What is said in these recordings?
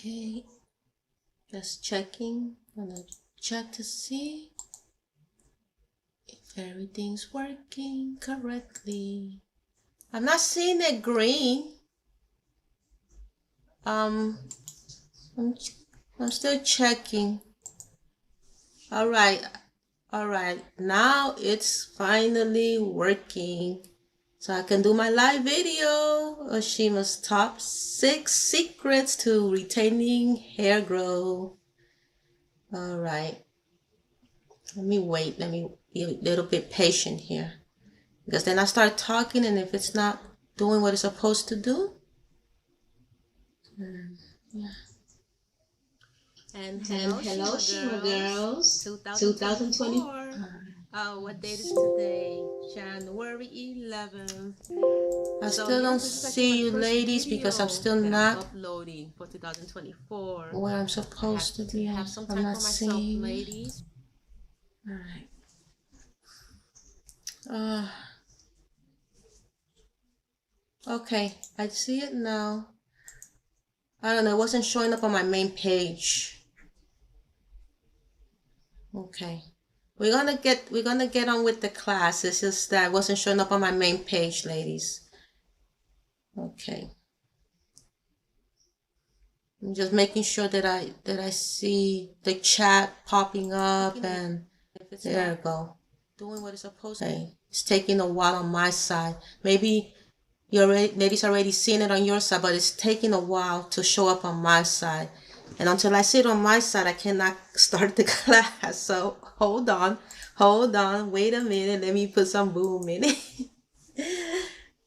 Okay, just checking. I'm gonna check to see if everything's working correctly. I'm not seeing it green. I'm still checking. All right. Now it's finally working. So I can do my live video of Shima's top 6 secrets to retaining hair growth. All right. Let me wait. Let me be a little bit patient here. Because then I start talking, and if it's not doing what it's supposed to do. Yeah. And hello, Shima girls. 2024. What date is today? January 11th. I still don't see you ladies because I'm still not uploading for 2024. Where I'm supposed to be. Have some time for myself, ladies. All right. Okay, I see it now. I don't know, it wasn't showing up on my main page. Okay. We're gonna get on with the class. It's just that it wasn't showing up on my main page, ladies. Okay. I'm just making sure that I see the chat popping up, and there we go. Doing what it's supposed to. Okay. It's taking a while on my side. Maybe you ladies already seen it on your side, but it's taking a while to show up on my side. And until I see it on my side, I cannot start the class. So hold on, wait a minute. Let me put some boom in it.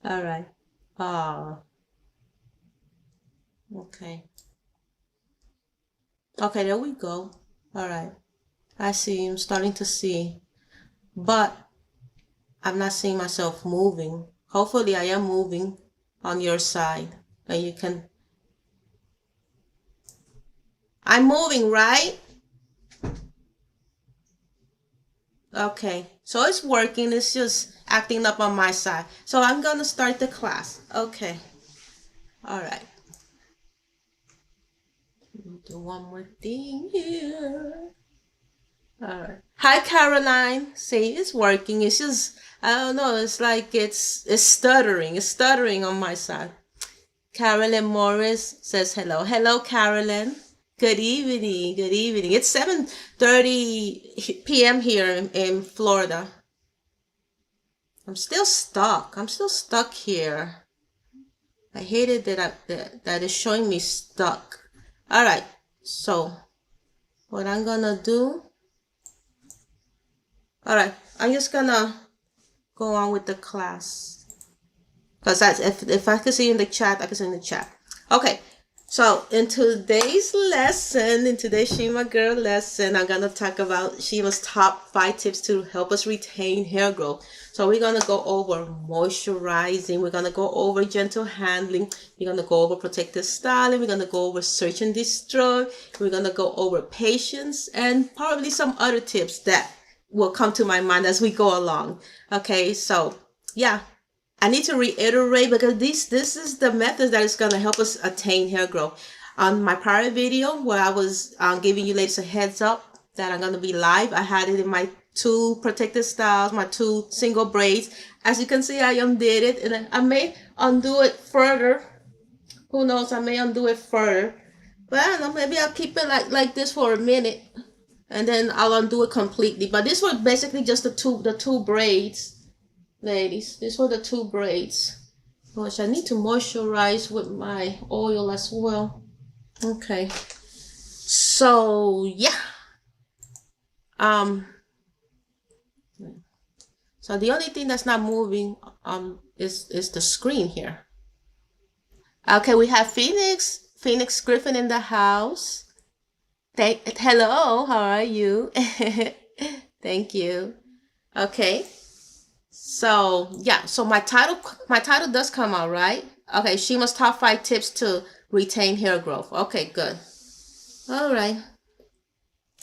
All right. Okay. Okay, there we go. All right. I see. I'm starting to see. But I'm not seeing myself moving. Hopefully I am moving on your side. And you can... I'm moving, right? Okay. So it's working. It's just acting up on my side. So I'm going to start the class. Okay. All right. Do one more thing here. All right. Hi, Caroline. See, it's working. It's just, I don't know. It's like it's stuttering. It's stuttering on my side. Carolyn Morris says hello. Hello, Carolyn. Good evening. Good evening. It's 7:30 p.m. here in Florida. I'm still stuck. I'm still stuck here. I hate it that it's showing me stuck. All right. So what I'm gonna do. All right. I'm just gonna go on with the class. Because if I can see in the chat, I can see in the chat. Okay. So in today's lesson, in today's Shima Girl lesson, I'm going to talk about Shima's top 5 tips to help us retain hair growth. So we're going to go over moisturizing. We're going to go over gentle handling. We're going to go over protective styling. We're going to go over search and destroy. We're going to go over patience and probably some other tips that will come to my mind as we go along. Okay, so yeah. I need to reiterate because this is the method that is going to help us attain hair growth. On my prior video where I was giving you ladies a heads up that I'm going to be live, I had it in my 2 protective styles, my 2 single braids. As you can see, I undid it, and I may undo it further. Who knows? I may undo it further. But I don't know, maybe I'll keep it like this for a minute, and then I'll undo it completely. But this was basically just the two braids. Ladies, these were the 2 braids, which I need to moisturize with my oil as well. Okay, so yeah. So the only thing that's not moving is the screen here. Okay, we have Phoenix Griffin in the house. Hello, how are you? Thank you. Okay. So yeah, so my title does come out, right? Okay, Shima's top 5 tips to retain hair growth. Okay, good. All right.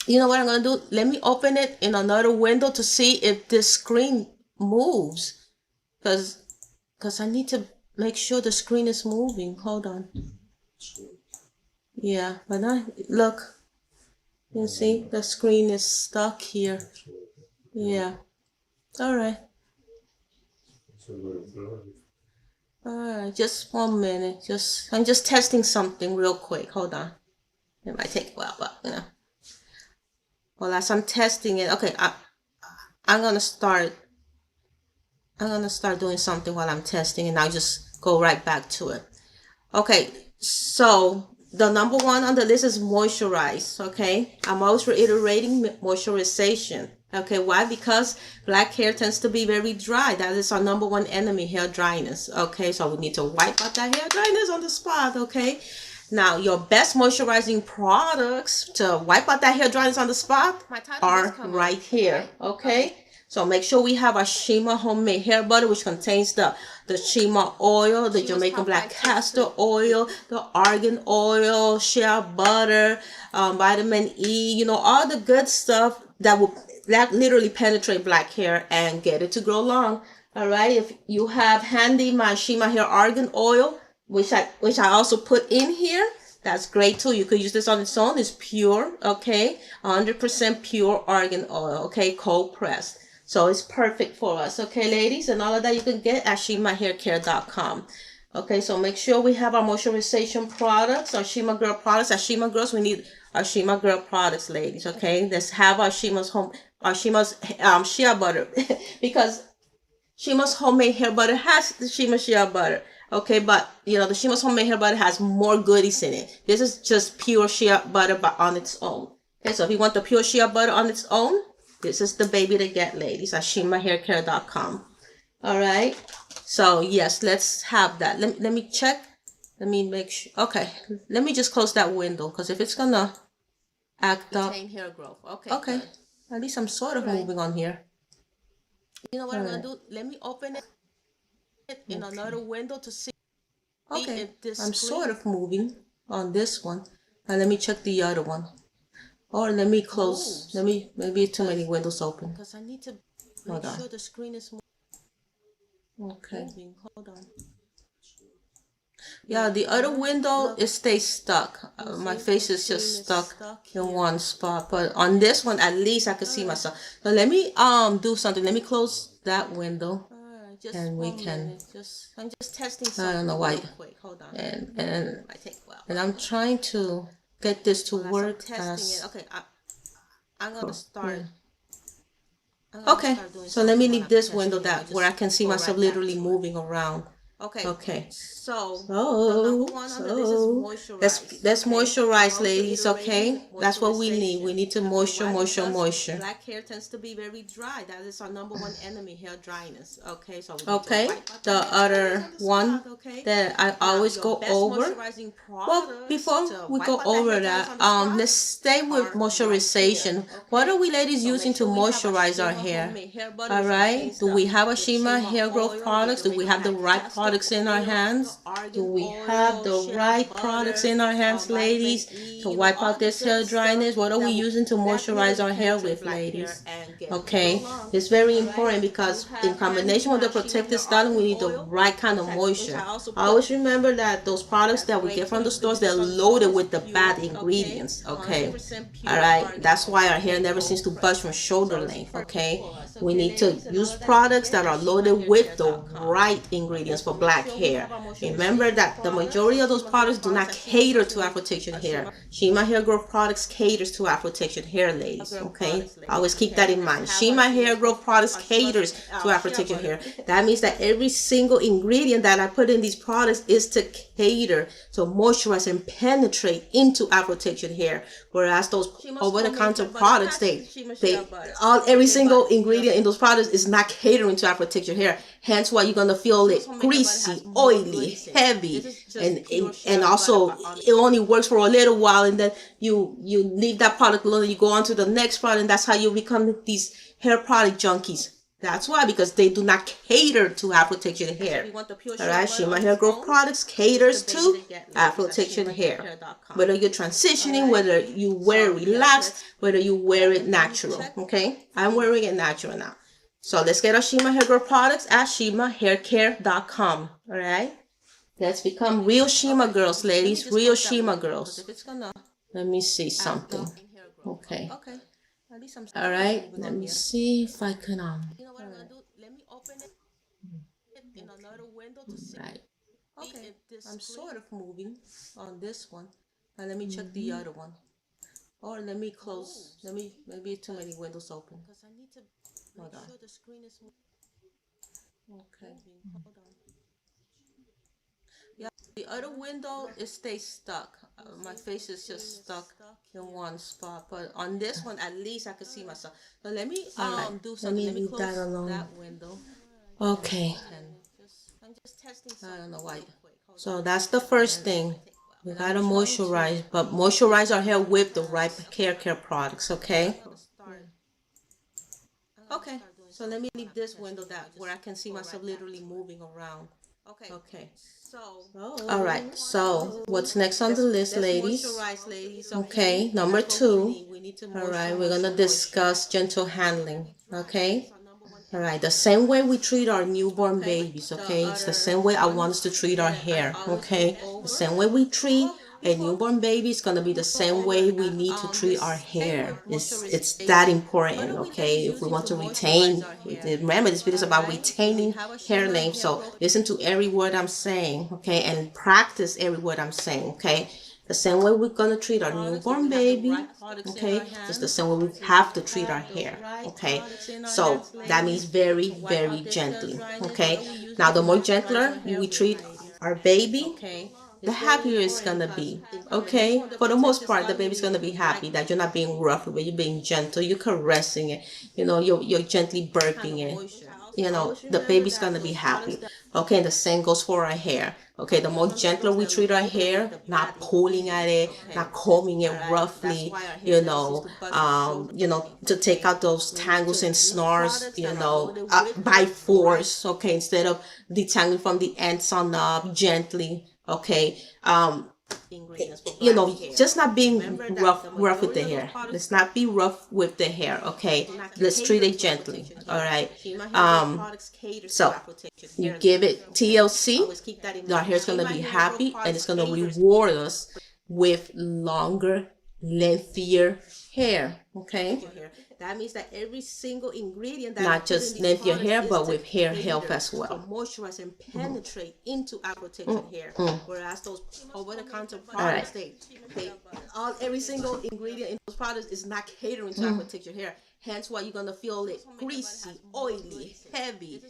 You know what I'm gonna do? Let me open it in another window to see if this screen moves, because I need to make sure the screen is moving. Hold on. Yeah, but look, you see the screen is stuck here. Yeah. All right. All right. Just 1 minute. I'm just testing something real quick. Hold on. It might take a while, but Well, as I'm testing it, okay, I'm gonna start. I'm gonna start doing something while I'm testing, and I'll just go right back to it. Okay, so the number one on the list is moisturize. Okay, I'm always reiterating moisturization. Okay, why? Because black hair tends to be very dry. That is our number one enemy, hair dryness. Okay, so we need to wipe out that hair dryness on the spot. Okay, now your best moisturizing products to wipe out that hair dryness on the spot are right here. Okay. So make sure we have our Shima homemade hair butter, which contains the Shima oil, the Jamaican black castor oil, the argan oil, shea butter, vitamin E, all the good stuff that literally penetrate black hair and get it to grow long. All right. If you have handy my Shima hair argan oil, which I also put in here, that's great too. You could use this on its own. It's pure, okay, 100% pure argan oil, okay, cold pressed. So it's perfect for us, okay, ladies? And all of that you can get at shimahaircare.com. Okay, so make sure we have our moisturization products, our Shima Girl products. At Shima Girls, we need our Shima Girl products, ladies, okay? Let's have our Shima's shea butter because Shima's homemade hair butter has the Shima shea butter. Okay, but the Shima's homemade hair butter has more goodies in it. This is just pure shea butter but on its own. Okay, so if you want the pure shea butter on its own, this is the baby to get, ladies, at shimahaircare.com. All right. So yes, let's have that. Let me check. Let me make sure. Okay. Let me just close that window because if it's gonna act up. Hair growth. Okay. Okay. Good. At least I'm sort of moving on here. You know what I'm gonna do? Let me open it in another window to see. Okay. If this I'm sort of moving on this one. Now let me check the other one. Or let me close. Maybe too many windows open. Because I need to make sure the screen is okay. Hold on. Yeah, the other window it stays stuck. My face is just stuck in one spot. But on this one, at least I can see myself. So let me do something. Let me close that window. And we can. I'm just testing something. I don't know why. Hold on. And I'm trying to get this to work as okay. I'm gonna start. Okay, so let me leave this window where I can see myself literally moving around. Okay. So let's moisturize, ladies. Okay, that's what we need. We need to moisture. Black hair tends to be very dry. That is our number one enemy, hair dryness. Okay, so the other one that I always go over. Well, before we go over that, let's stay with moisturization. What are we ladies using to moisturize our hair? All right. Do we have a Shima hair growth products? Do we have the right products in our hands? Do we have the right products in our hands, ladies, to wipe out this hair dryness? What are we using to moisturize our hair with, ladies? Okay, it's very important because in combination with the protective styling, we need the right kind of moisture. Always remember that those products that we get from the stores, they're loaded with the bad ingredients. Okay, all right. That's why our hair never seems to budge from shoulder length. Okay, we need to use products that are loaded with the right ingredients for black hair. Remember that the majority of those products do not cater to Afro-textured hair. Shima Hair Growth Products caters to Afro-textured hair, ladies. Okay, always keep that in mind. Shima Hair Growth Products caters to Afro-textured hair. That means that every single ingredient that I put in these products is to cater, to moisturize and penetrate into Afro-textured hair. Whereas those over-the-counter products, every single ingredient in those products is not catering to Afro-textured hair. Hence why you're gonna feel it greasy, oily, heavy, and also it only works for a little while, and then you leave that product alone and you go on to the next product, and that's how you become these hair product junkies. That's why, because they do not cater to Afro-textured hair. All right, Shima Hair Growth Products caters to Afro-textured hair. Whether you're transitioning, whether you wear it relaxed, whether you wear it natural. Okay, I'm wearing it natural now. So let's get our Shima Hair Growth Products at shimahaircare.com. All right. Let's become real Shima girls, ladies. Real Shima girls. Let me see something. Okay. All right. Let me see if I can. Let me open it in another window to see. Right. Okay. I'm sort of moving on this one. Now let me check the other one. Or let me close. Let me maybe too many windows open. Because I need to make sure the screen is okay. Hold on. Yeah, the other window it stays stuck. My face is just stuck in one spot. But on this one, at least I can see myself. So let me do something. Let me close that window. Okay. I'm just testing. I don't know why. So that's the first thing. We gotta moisturize, but moisturize our hair with the right hair care products. Okay. Okay. So let me leave this window that where I can see myself literally moving around. Okay. All right. So what's next on the list, ladies? Okay. Number 2. All right. We're gonna discuss gentle handling. Okay. All right, the same way we treat our newborn babies, okay? It's the same way I want us to treat our hair, okay? The same way we treat a newborn baby is going to be the same way we need to treat our hair. It's that important, okay? If we want to retain, remember this video is about retaining hair length, so listen to every word I'm saying, okay? And practice every word I'm saying, okay? The same way we're gonna treat our newborn baby, okay? Just the same way we have to treat our hair, okay? So that means very, very gently, okay? Now, the more gentler we treat our baby, the happier it's gonna be, okay? For the most part, the baby's gonna be happy that you're not being rough with it, you're being gentle, you're caressing it, you're gently burping it. The baby's gonna be happy. Okay, and the same goes for our hair. Okay, the more gentler we treat our hair, not pulling at it, not combing it roughly, to take out those tangles and snarls, by force, okay, instead of detangling from the ends on up gently, okay. Just not being rough with the hair. Let's not be rough with the hair, okay? Let's treat it gently, all right? So you give it TLC, our hair's gonna be happy, and it's gonna reward us with longer, lengthier hair, okay? That means that every single ingredient that not just lengthier hair, but with hair health as well. To moisturize and penetrate into our protected hair. Whereas those over-the-counter products, every single ingredient in those products is not catering to our protected hair. Hence why you're gonna feel it greasy, oily, heavy,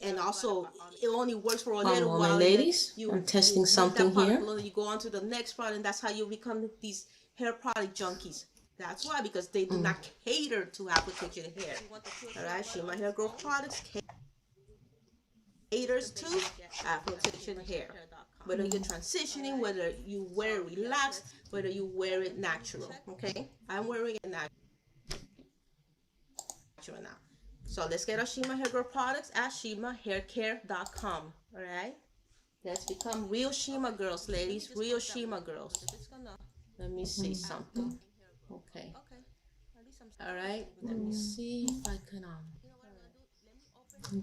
and also it only works for a little while. Ladies, I'm testing something here. You go on to the next product, and that's how you become these hair product junkies. That's why, because they do not cater to application hair. All right, Shima Hair Growth Products caters to application hair. Whether you're transitioning, whether you wear it relaxed, whether you wear it natural. Okay, I'm wearing it natural now. So let's get our Shima Hair Growth Products at shimahaircare.com. All right, let's become real Shima girls, ladies. Real Shima girls. Let me see something. Okay. All right. Let me see if I can.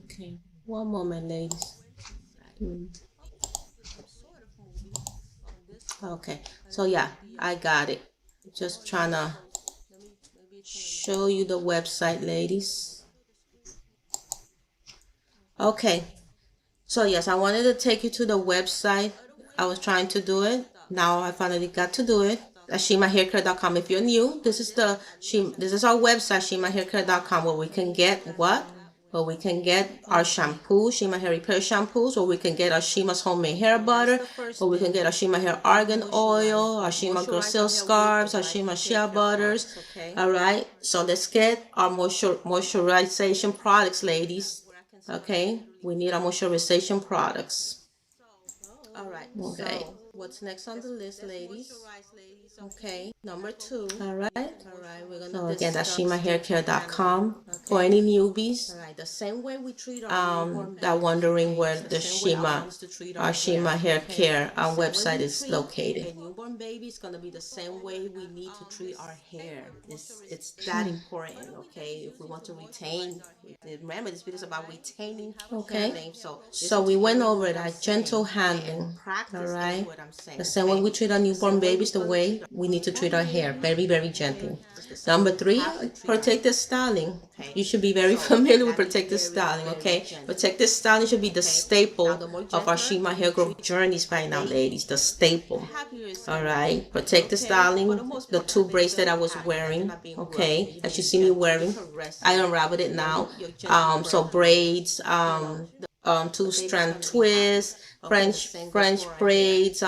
Okay. One moment, ladies. Okay. So yeah, I got it. Just trying to show you the website, ladies. Okay. So yes, I wanted to take you to the website. I was trying to do it. Now I finally got to do it. At shimahaircare.com. If you're new, this is our website, shimahaircare.com, where we can get what? Where we can get our shampoo, Shima Hair Repair shampoos, or we can get our Shima's homemade hair butter, or we can get our Shima Hair Argan Oil, our Shima Girl Silk Scarves, our Shima Shea Butters. All right, so let's get our moisturization products, ladies. Okay, we need our moisturization products. All right. Okay. So what's next on the list, ladies? Okay. Number 2. All right. All right. We're gonna. So again, that's shimahaircare.com. Okay. For any newbies. All right. The same way we treat our that wondering where the Shima, our Shima hair care website is located. A newborn baby is gonna be the same way we need to treat our hair. It's that important. Okay. If we want to retain, remember this video is about retaining. Okay. So we went over that gentle handling. All right. The same way we treat our newborn babies, the way we need to treat our hair, very, very gently. Number 3, protective styling. You should be very familiar with protective styling, okay? Protective styling should be the staple of our Shima hair growth journeys by now, ladies. The staple. All right. Protective styling, the 2 braids that I was wearing, okay, that you see me wearing. I unraveled it now. So braids, 2-strand twist, French braids,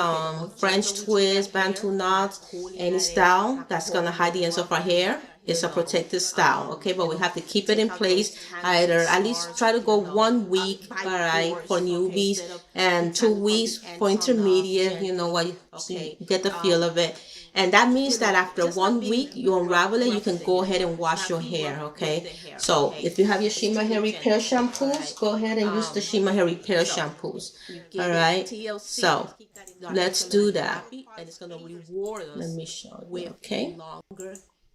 French twist, Bantu knots, any style that's gonna hide the ends of our hair. It's a protective style, okay? But we have to keep it in place. Either at least try to go 1 week, all right, for newbies, and 2 weeks for intermediate. You know what? So you get the feel of it. And that means that after 1 week, you unravel it, you can go ahead and wash your hair, okay? So if you have your Shima hair repair shampoos, go ahead and use the Shima hair repair shampoos, all right? So let's do that. Let me show you, okay?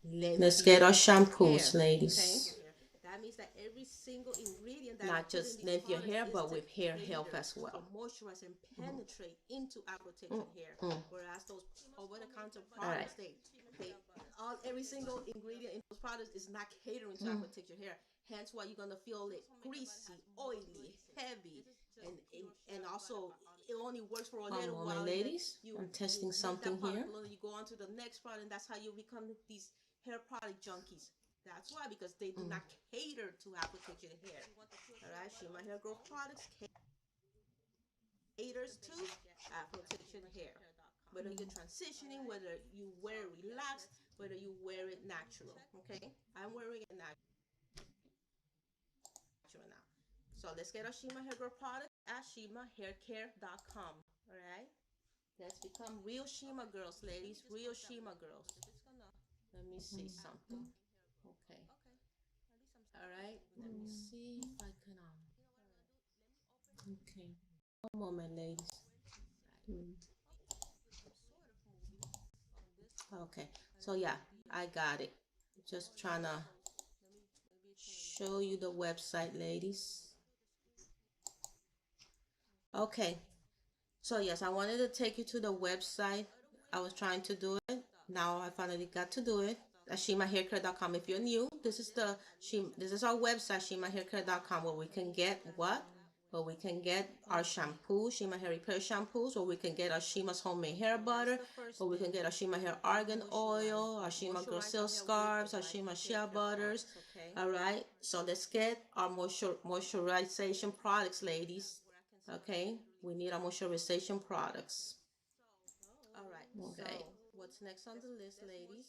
Let's get our shampoos, ladies. That means that every single ingredient that not just length your hair, but with hair health as well. Moisturize and penetrate into our protected hair. Whereas those over-the-counter products, every single ingredient in those products is not catering to our protected hair. Hence why you're gonna feel it greasy, oily, heavy, and also it only works for a little while. Ladies, I'm testing something here. You go on to the next product, and that's how you become these hair product junkies. That's why, because they do not cater to how protect your hair. All right, Shima Hair Growth Products caters to protect your hair. Whether you're transitioning, whether you wear it relaxed, whether you wear it natural. Okay, I'm wearing it natural now. So let's get our Shima Hair Growth product at shimahaircare.com. All right, let's become real Shima girls, ladies. Real Shima girls. Let me see something. Okay. All right. Let me see if I can. Okay. One moment, ladies. Okay. So yeah, I got it. Just trying to show you the website, ladies. Okay. So yes, I wanted to take you to the website. I was trying to do it. Now I finally got to do it. At shimahaircare.com. If you're new, this is our website, shimahaircare.com, where we can get what? Where we can get our shampoo, Shima Hair Repair shampoos, or we can get our Shima's homemade hair butter, or we can get our Shima Hair Argan Oil, our Shima Girl Silk Scarves, our Shima Shea Butters. All right, so let's get our moisturization products, ladies. Okay, we need our moisturization products. All right. Okay. So what's next on the list, ladies?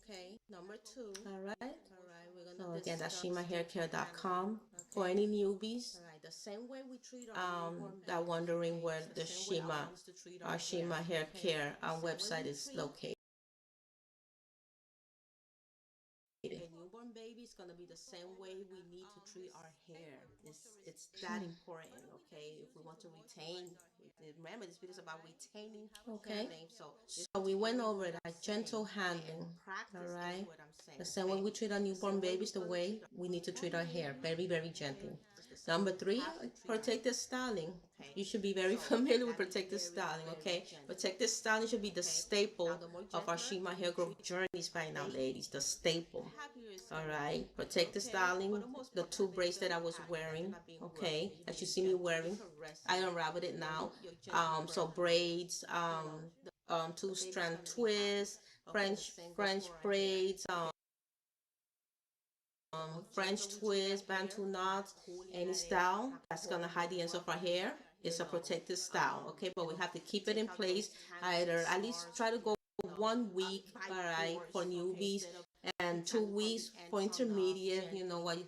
Okay. Number 2. All right. All right. We're gonna. So again, that's shimahaircare.com. For any newbies. All right. The same way we treat our that wondering where the Shima, our Shima hair care website is located. A newborn baby is gonna be the same way we need to treat our hair. It's that important, okay? If we want to retain, remember this video is about retaining. Okay. So we went over that gentle handling. All right. The same way we treat our newborn babies, the way we need to treat our hair, very, very gently. Number 3, protective styling. You should be very familiar with protective styling, okay? Protective styling should be the staple of our Shima hair growth journeys by now, ladies. The staple. All right. Protective styling, the 2 braids that I was wearing, okay, that you see me wearing. I unraveled it now. So braids, 2-strand twist, French braids, French twist, Bantu knots, any style that's gonna hide the ends of our hair. It's a protective style, okay? But we have to keep it in place. Either at least try to go 1 week, all right, for newbies, and 2 weeks for intermediate. You know what?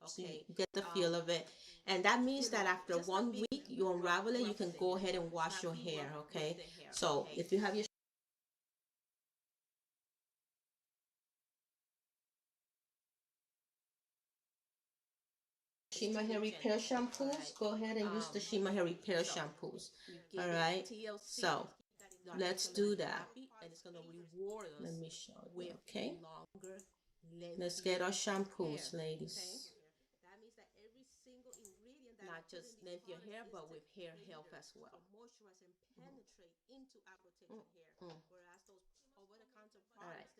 So you get the feel of it. And that means that after 1 week, you unravel it, you can go ahead and wash your hair, okay? So if you have your Shima Hair Repair shampoos, go ahead and use the Shima Hair Repair shampoos. All right, so let's do that. And it's gonna reward us. Let me show you. Okay, let's get our shampoos, ladies. That means that every single ingredient that not just length your hair, but with hair health as well. To moisturize and penetrate into our protection hair. Whereas those over-the-counter products,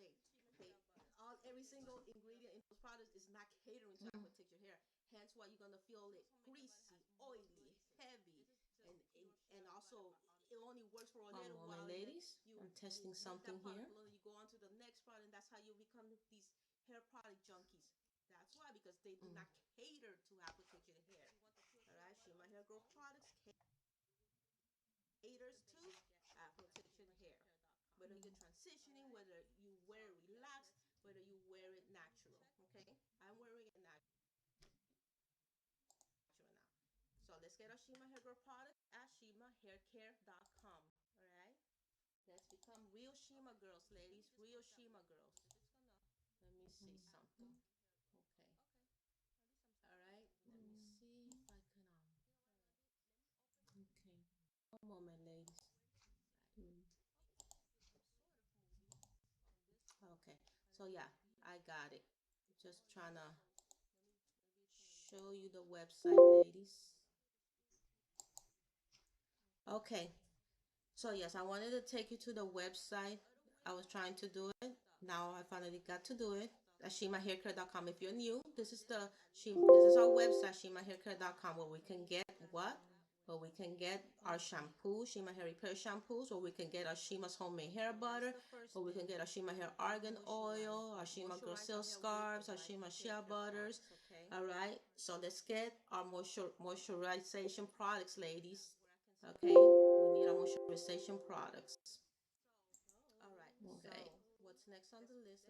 they all every single ingredient in those products is not catering to our protect your hair. Hence why you're gonna feel it greasy, oily, heavy, and also it only works for a little while. Ladies, I'm testing something here. You go on to the next product, and that's how you become these hair product junkies. That's why, because they do not cater to how protect your hair. All right, Shima Hair Growth Products caters to protection hair. Whether you're transitioning, whether you wear it relaxed, whether you wear it natural. Okay, I'm wearing it natural now. So let's get our Shima Hair Growth product at shimahaircare.com. All right, let's become real Shima girls, ladies. Real Shima girls. Let me see something. Okay. All right. Let me see if I can. Okay. One moment, ladies. Mm. Okay. So yeah, I got it. Just trying to show you the website, ladies. Okay. So yes, I wanted to take you to the website. I was trying to do it. Now I finally got to do it. At shimahaircare.com. If you're new, this is our website, shimahaircare.com, where we can get what? Where we can get our shampoo, Shima Hair Repair shampoos, or we can get our Shima's homemade hair butter, or we can get our Shima Hair Argan Oil, our Shima Girl Silk Scarves, our Shima Shea Butters. All right, so let's get our moisturization products, ladies. Okay, we need our moisturization products. All right, okay. So what's next on the list?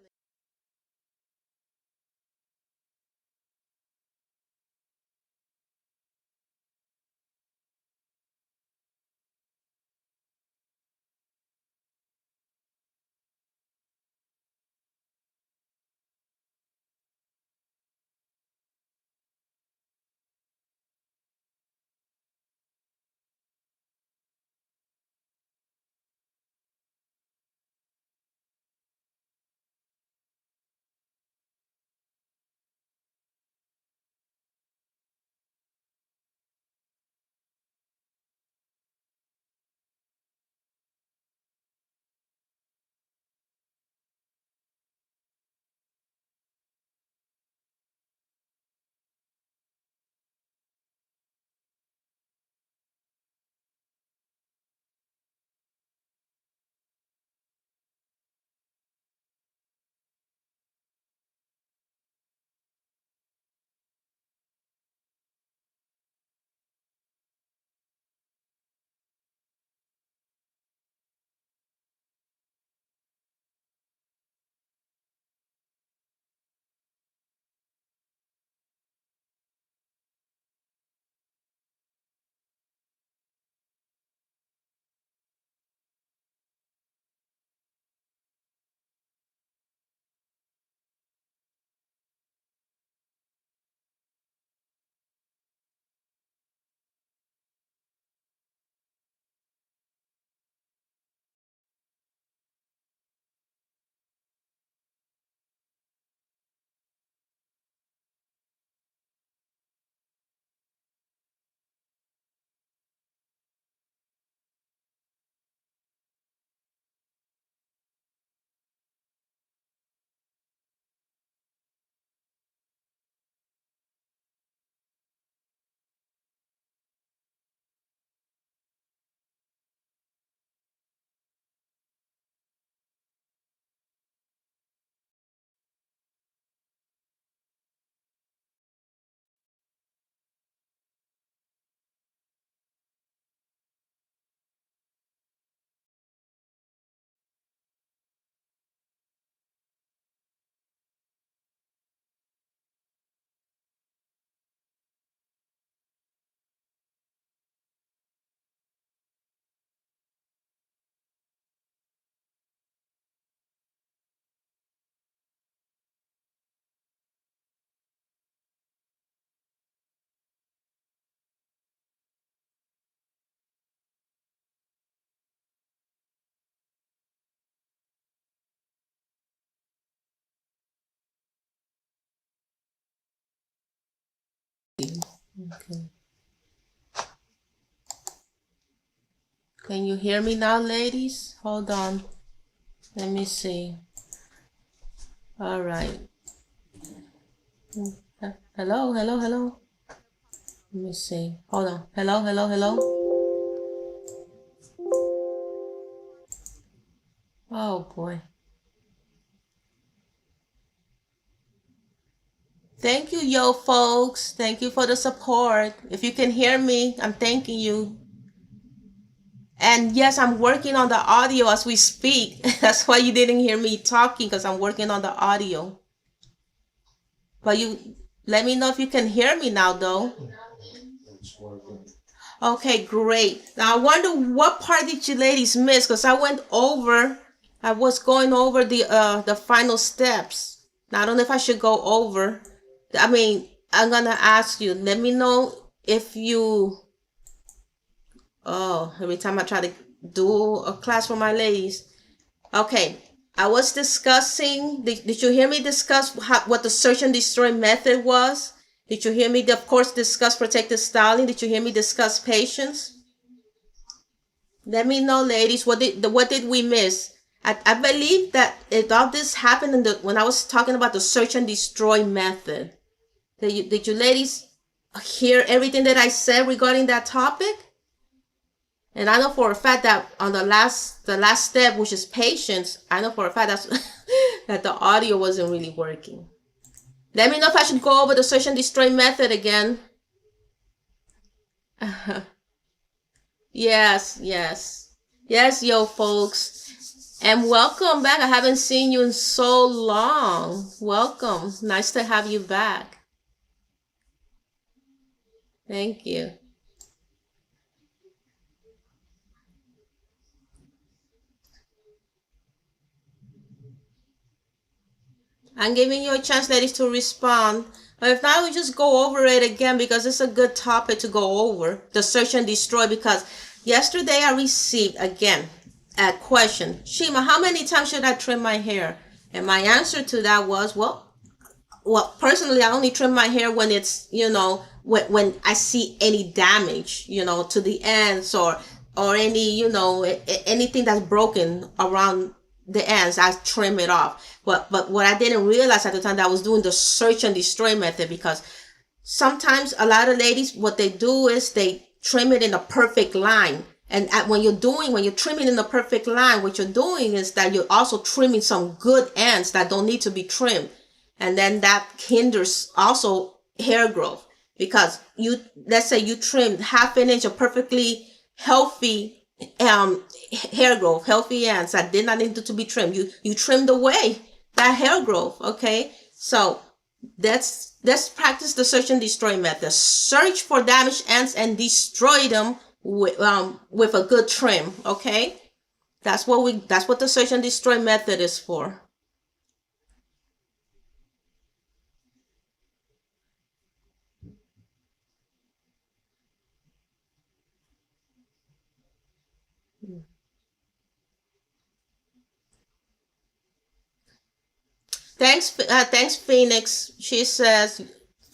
Okay. Can you hear me now, ladies? Hold on. Let me see. All right. Hello, hello, hello. Let me see. Hold on. Hello, hello, hello. Oh boy. Thank you, yo folks. Thank you for the support. If you can hear me, I'm thanking you. And yes, I'm working on the audio as we speak. That's why you didn't hear me talking, because I'm working on the audio. But you let me know if you can hear me now, though. Okay, great. Now I wonder what part did you ladies miss? Because I was going over the final steps. Now I don't know if I should go over. I mean, I'm gonna ask you. Let me know if you. Oh, every time I try to do a class for my ladies. Okay, I was discussing. Did you hear me discuss what the search and destroy method was? Did you hear me, of course, discuss protective styling? Did you hear me discuss patience? Let me know, ladies, what did we miss? I believe that all this happened when I was talking about the search and destroy method. Did you ladies hear everything that I said regarding that topic? And I know for a fact that on the last step, which is patience, I know for a fact that the audio wasn't really working. Let me know if I should go over the search and destroy method again. Yes, yes. Yes, yo, folks. And welcome back. I haven't seen you in so long. Welcome. Nice to have you back. Thank you. I'm giving you a chance, ladies, to respond. But if not, we just go over it again because it's a good topic to go over. The search and destroy, because yesterday I received, again, a question. Shima, how many times should I trim my hair? And my answer to that was, well, personally, I only trim my hair when it's, when I see any damage, to the ends or any, anything that's broken around the ends, I trim it off. But what I didn't realize at the time that I was doing the search and destroy method, because sometimes a lot of ladies, what they do is they trim it in a perfect line. And when you're trimming in the perfect line, what you're doing is that you're also trimming some good ends that don't need to be trimmed. And then that hinders also hair growth, because let's say you trimmed half an inch of perfectly healthy hair growth, healthy ends that did not need to be trimmed. You trimmed away that hair growth. Okay, so let's practice the search and destroy method. Search for damaged ends and destroy them with a good trim. Okay, that's what the search and destroy method is for. Thanks, Phoenix. She says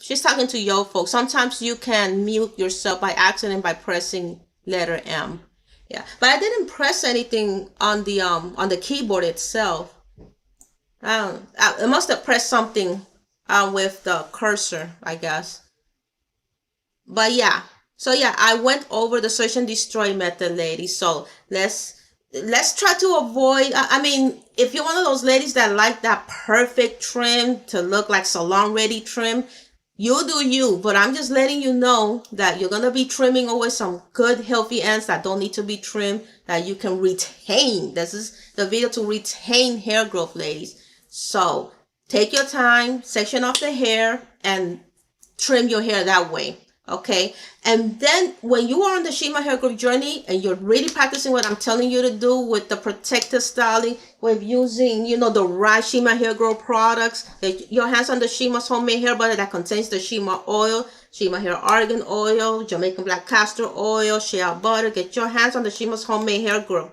she's talking to yo folks. Sometimes you can mute yourself by accident by pressing letter M. Yeah, but I didn't press anything on the keyboard itself. I must have pressed something with the cursor, I guess. But yeah, so yeah, I went over the search and destroy method, ladies. So let's try to avoid. I mean, if you're one of those ladies that like that perfect trim to look like salon ready trim, you do you. But I'm just letting you know that you're gonna be trimming away some good healthy ends that don't need to be trimmed, that you can retain. This is the video to retain hair growth, ladies. So take your time, section off the hair, and trim your hair that way. Okay, and then when you are on the Shima hair growth journey and you're really practicing what I'm telling you to do with the protective styling, with using, the right Shima hair growth products, your hands on the Shima's homemade hair butter that contains the Shima oil, Shima hair argan oil, Jamaican black castor oil, shea butter. Get your hands on the Shima's homemade hair growth,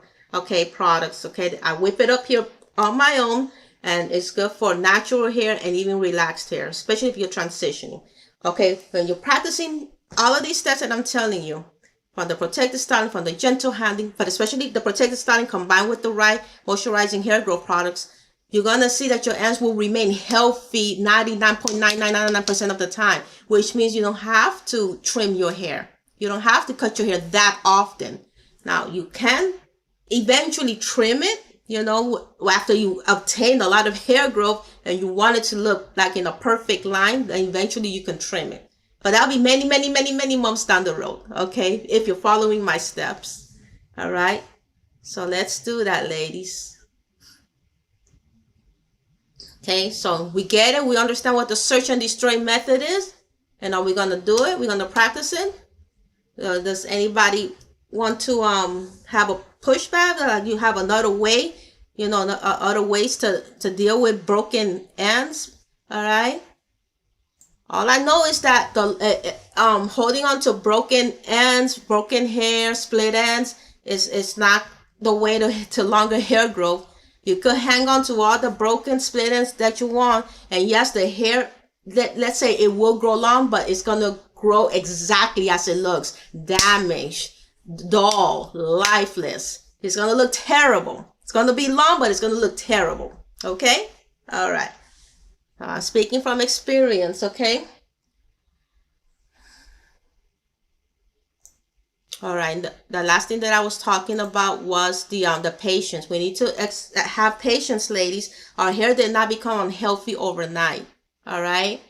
products. Okay, I whip it up here on my own, and it's good for natural hair and even relaxed hair, especially if you're transitioning. Okay, when you're practicing all of these steps that I'm telling you, from the protective styling, from the gentle handling, but especially the protective styling combined with the right moisturizing hair growth products, you're going to see that your ends will remain healthy 99.9999% of the time, which means you don't have to trim your hair. You don't have to cut your hair that often. Now, you can eventually trim it, after you obtain a lot of hair growth and you want it to look like in a perfect line, then eventually you can trim it. But that'll be many, many, many, many months down the road, okay? If you're following my steps, all right? So let's do that, ladies. Okay, so we get it. We understand what the search and destroy method is. And are we going to do it? We're going to practice it. Does anybody want to have a pushback? Like you have another way, other ways to deal with broken ends? All right. All I know is that the holding on to broken ends, broken hair, split ends is not the way to longer hair growth. You could hang on to all the broken split ends that you want, and yes, the hair, let's say it will grow long, but it's gonna grow exactly as it looks, damaged, dull, lifeless. It's gonna look terrible. It's gonna be long, but it's gonna look terrible. Okay? All right. Speaking from experience, okay? All right. The last thing that I was talking about was the patience. We need to have patience, ladies. Our hair did not become unhealthy overnight. All right.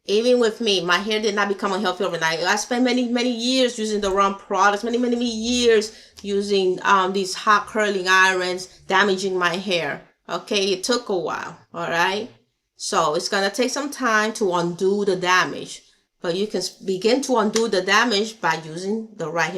Even with me, my hair did not become unhealthy overnight. I spent many, many years using the wrong products, many, many, many years using these hot curling irons, damaging my hair. Okay. It took a while. All right. So it's going to take some time to undo the damage. But you can begin to undo the damage by using the right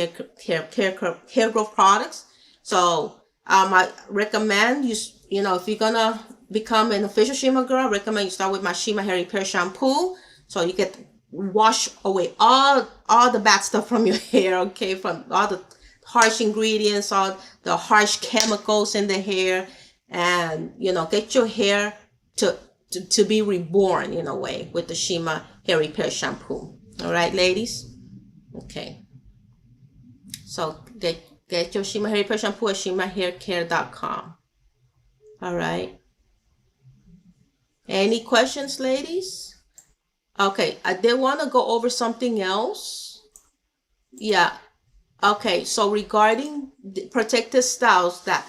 hair growth products. So I recommend if you're gonna become an official Shima girl, I recommend you start with my Shima Hair Repair Shampoo, so you can wash away all the bad stuff from your hair. Okay, from all the harsh ingredients, all the harsh chemicals in the hair, and get your hair to be reborn in a way with the Shima Hair Repair Shampoo. All right, ladies? Okay. So get your Shima Hair Repair Shampoo at shimahaircare.com. All right. Any questions, ladies? Okay, I did want to go over something else. Yeah. Okay, so regarding the protective styles that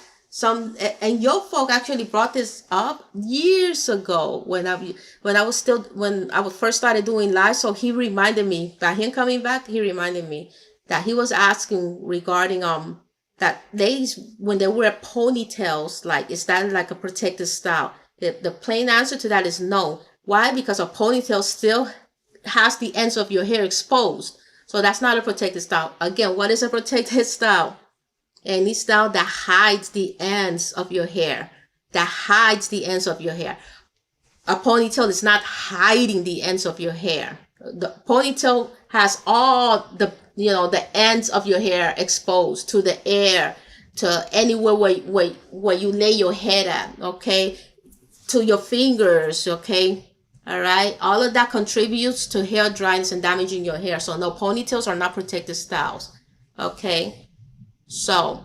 and your folk actually brought this up years ago when I first started doing live. So he reminded me, by him coming back, he reminded me that he was asking regarding that when they wear ponytails, like, is that like a protective style? The plain answer to that is no. Why? Because a ponytail still has the ends of your hair exposed. So that's not a protective style. Again, what is a protective style? Any style that hides the ends of your hair. That hides the ends of your hair. A ponytail is not hiding the ends of your hair. The ponytail has all the ends of your hair exposed to the air, to anywhere where you lay your head at, okay? To your fingers, okay? All right? All of that contributes to hair dryness and damaging your hair. So no, ponytails are not protective styles, okay? So,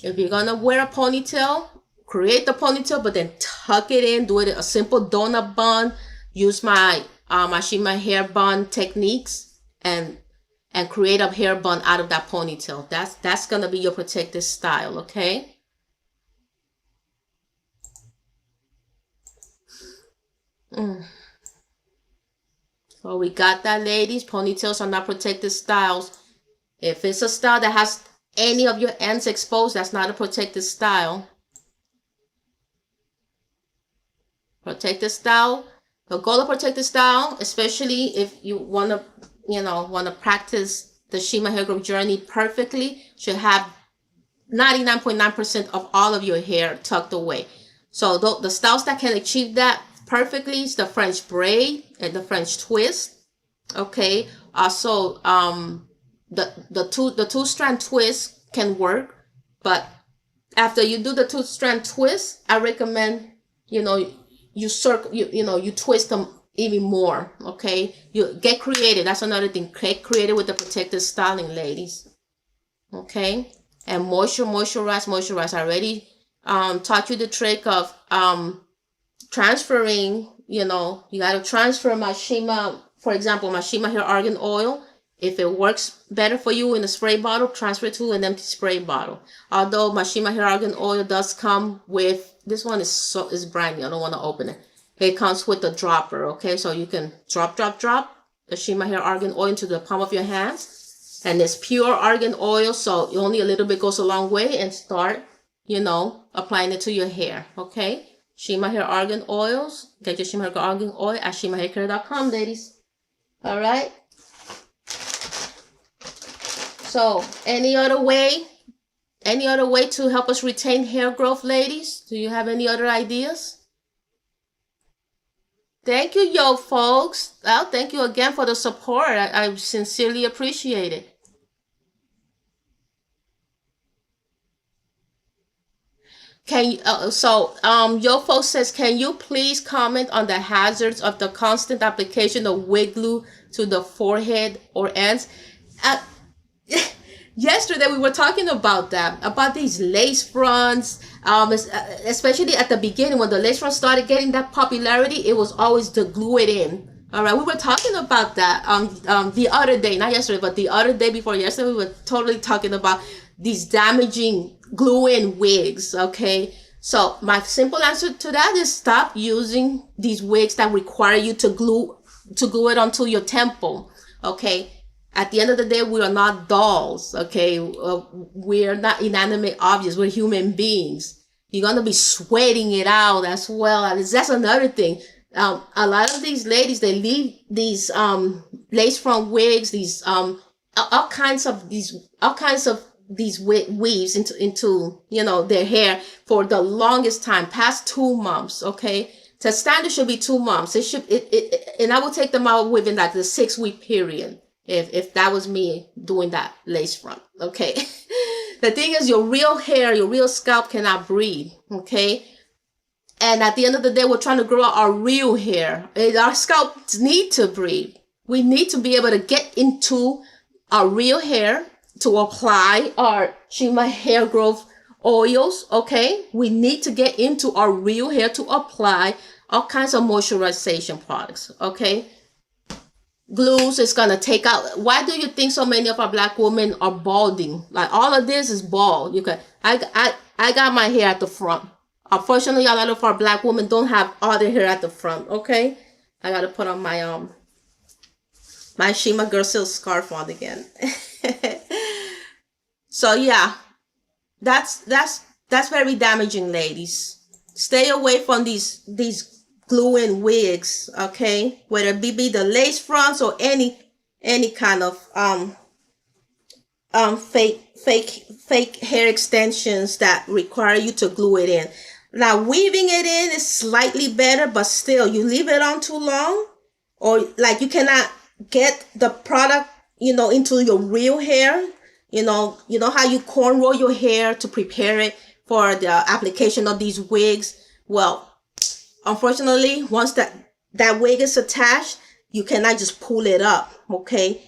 if you're going to wear a ponytail, create the ponytail, but then tuck it in, do it a simple donut bun, use my Shima hair bun techniques, and create a hair bun out of that ponytail. That's going to be your protective style, okay? So we got that, ladies. Ponytails are not protective styles. If it's a style that has any of your ends exposed, that's not a protective style. Protective style, the goal of protective style, especially if you want to practice the Shima hair growth journey perfectly, should have 99.9% of all of your hair tucked away. So the styles that can achieve that perfectly is the French braid and the French twist. Okay. Also, the two-strand twist can work, but after you do the two-strand twist, I recommend you twist them even more. Okay, you get creative. That's another thing. Get creative with the protective styling, ladies. Okay, and moisturize. I already taught you the trick of transferring. You know, you got to transfer my Shima, for example, my Shima hair argan oil. If it works better for you in a spray bottle, transfer it to an empty spray bottle. Although my Shima hair argan oil does come with, this one is brand new. I don't want to open it. It comes with a dropper, okay? So you can drop the Shima hair argan oil into the palm of your hands. And it's pure argan oil, so only a little bit goes a long way, and start, you know, applying it to your hair, okay? Shima hair argan oils. Get your Shima hair argan oil at shimahaircare.com, ladies. All right? So, any other way to help us retain hair growth, ladies? Do you have any other ideas? Thank you, yo, folks. Well, thank you again for the support. I sincerely appreciate it. Yo, folks says, can you please comment on the hazards of the constant application of wig glue to the forehead or ends? Yesterday we were talking about that, about these lace fronts, especially at the beginning when the lace front started getting that popularity. It was always to glue it in. All right, we were talking about that the other day, not yesterday, but the other day before yesterday. We were totally talking about these damaging glue-in wigs. Okay, so my simple answer to that is stop using these wigs that require you to glue it onto your temple. Okay. At the end of the day, we are not dolls, okay? We are not inanimate objects. We're human beings. You're going to be sweating it out as well. That's another thing. A lot of these ladies, they leave these lace front wigs, these all kinds of these weaves into you know, their hair for the longest time, past 2 months, okay? The standard should be 2 months. And I will take them out within like the 6-week period. If that was me doing that lace front, okay? The thing is, your real hair, your real scalp cannot breathe, okay? And at the end of the day, we're trying to grow out our real hair. Our scalps need to breathe. We need to be able to get into our real hair to apply our Shima hair growth oils, okay? We need to get into our real hair to apply all kinds of moisturization products, okay? Glues is gonna take out. Why do you think so many of our black women are balding? Like, all of this is bald. I got my hair at the front. Unfortunately, a lot of our black women don't have all their hair at the front. Okay, I gotta put on my my Shima Girl Silk scarf on again. So yeah, that's very damaging, ladies. Stay away from these glue-in wigs, okay? Whether it be the lace fronts or any kind of fake hair extensions that require you to glue it in. Now, weaving it in is slightly better, but still, you leave it on too long, or like you cannot get the product, you know, into your real hair. You know how you cornrow your hair to prepare it for the application of these wigs. Well, unfortunately, once that wig is attached, you cannot just pull it up, okay?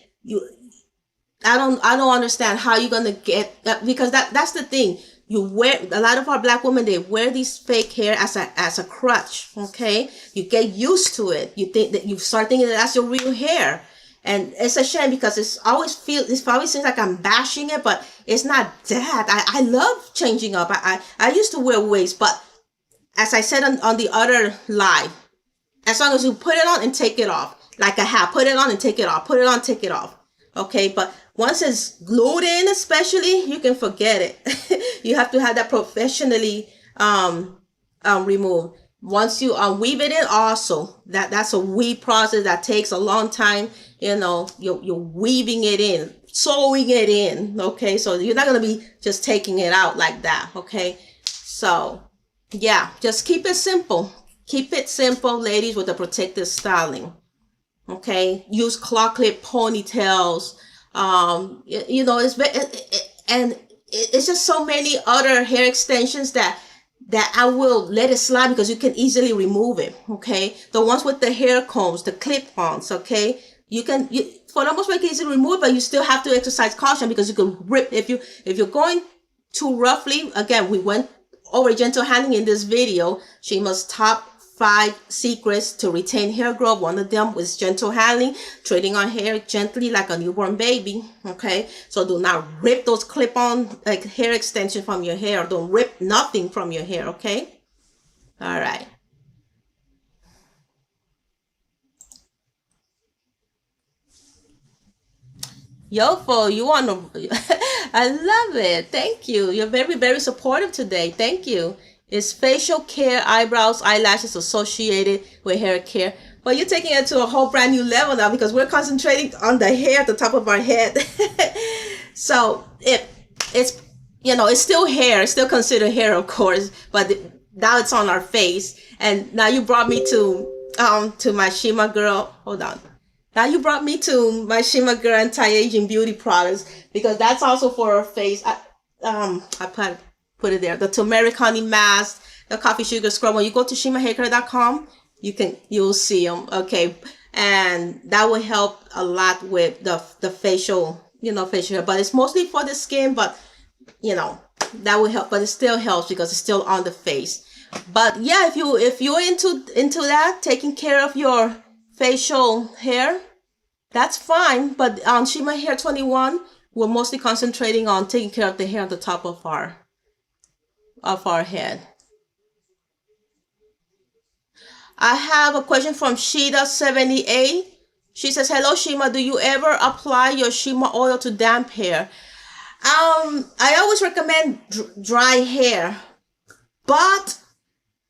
I don't understand how you're gonna get that, because that's the thing. You wear, a lot of our black women, they wear these fake hair as a crutch, okay? You get used to it. You think that you start thinking that that's your real hair. And it's a shame because it always seems like I'm bashing it, but it's not that. I love changing up. I used to wear wigs, but as I said on the other live, as long as you put it on and take it off, like a hat, put it on and take it off, put it on, take it off. Okay, but once it's glued in, especially, you can forget it. You have to have that professionally removed. Once you weave it in, also that's a weave process that takes a long time. You know, you're weaving it in, sewing it in. Okay, so you're not gonna be just taking it out like that. Okay, so yeah, just keep it simple. Keep it simple, ladies, with the protective styling. Okay, use claw clip ponytails. You know, it's just so many other hair extensions that that I will let it slide because you can easily remove it. Okay, the ones with the hair combs, the clip-ons. Okay, for the most part, you can easily remove it, but you still have to exercise caution because you can rip if you're going too roughly. Again, we went over gentle handling in this video. Shima's top 5 secrets to retain hair growth. One of them was gentle handling, treating our hair gently like a newborn baby. Okay, so do not rip those clip-on like hair extension from your hair. Don't rip nothing from your hair. Okay, all right. Yofo, you want to? I love it. Thank you. You're very, very supportive today. Thank you. Is facial care, eyebrows, eyelashes associated with hair care? But you're taking it to a whole brand new level now because we're concentrating on the hair at the top of our head. So it's it's still hair, it's still considered hair, of course, but now it's on our face. And now you brought me to my Shima girl. Hold on. Now you brought me to my Shima girl anti-aging beauty products because that's also for our face. I put it there. The turmeric honey mask, the coffee sugar scrub. When you go to shimahaircare.com, you'll see them. Okay, and that will help a lot with the facial, facial hair. But it's mostly for the skin. But that will help. But it still helps because it's still on the face. But yeah, if you're into that, taking care of your facial hair, that's fine. But on Shima Hair 21, we're mostly concentrating on taking care of the hair on the top of our head. I have a question from Sheeta78. She says, hello Shima, do you ever apply your Shima oil to damp hair? I always recommend dry hair, but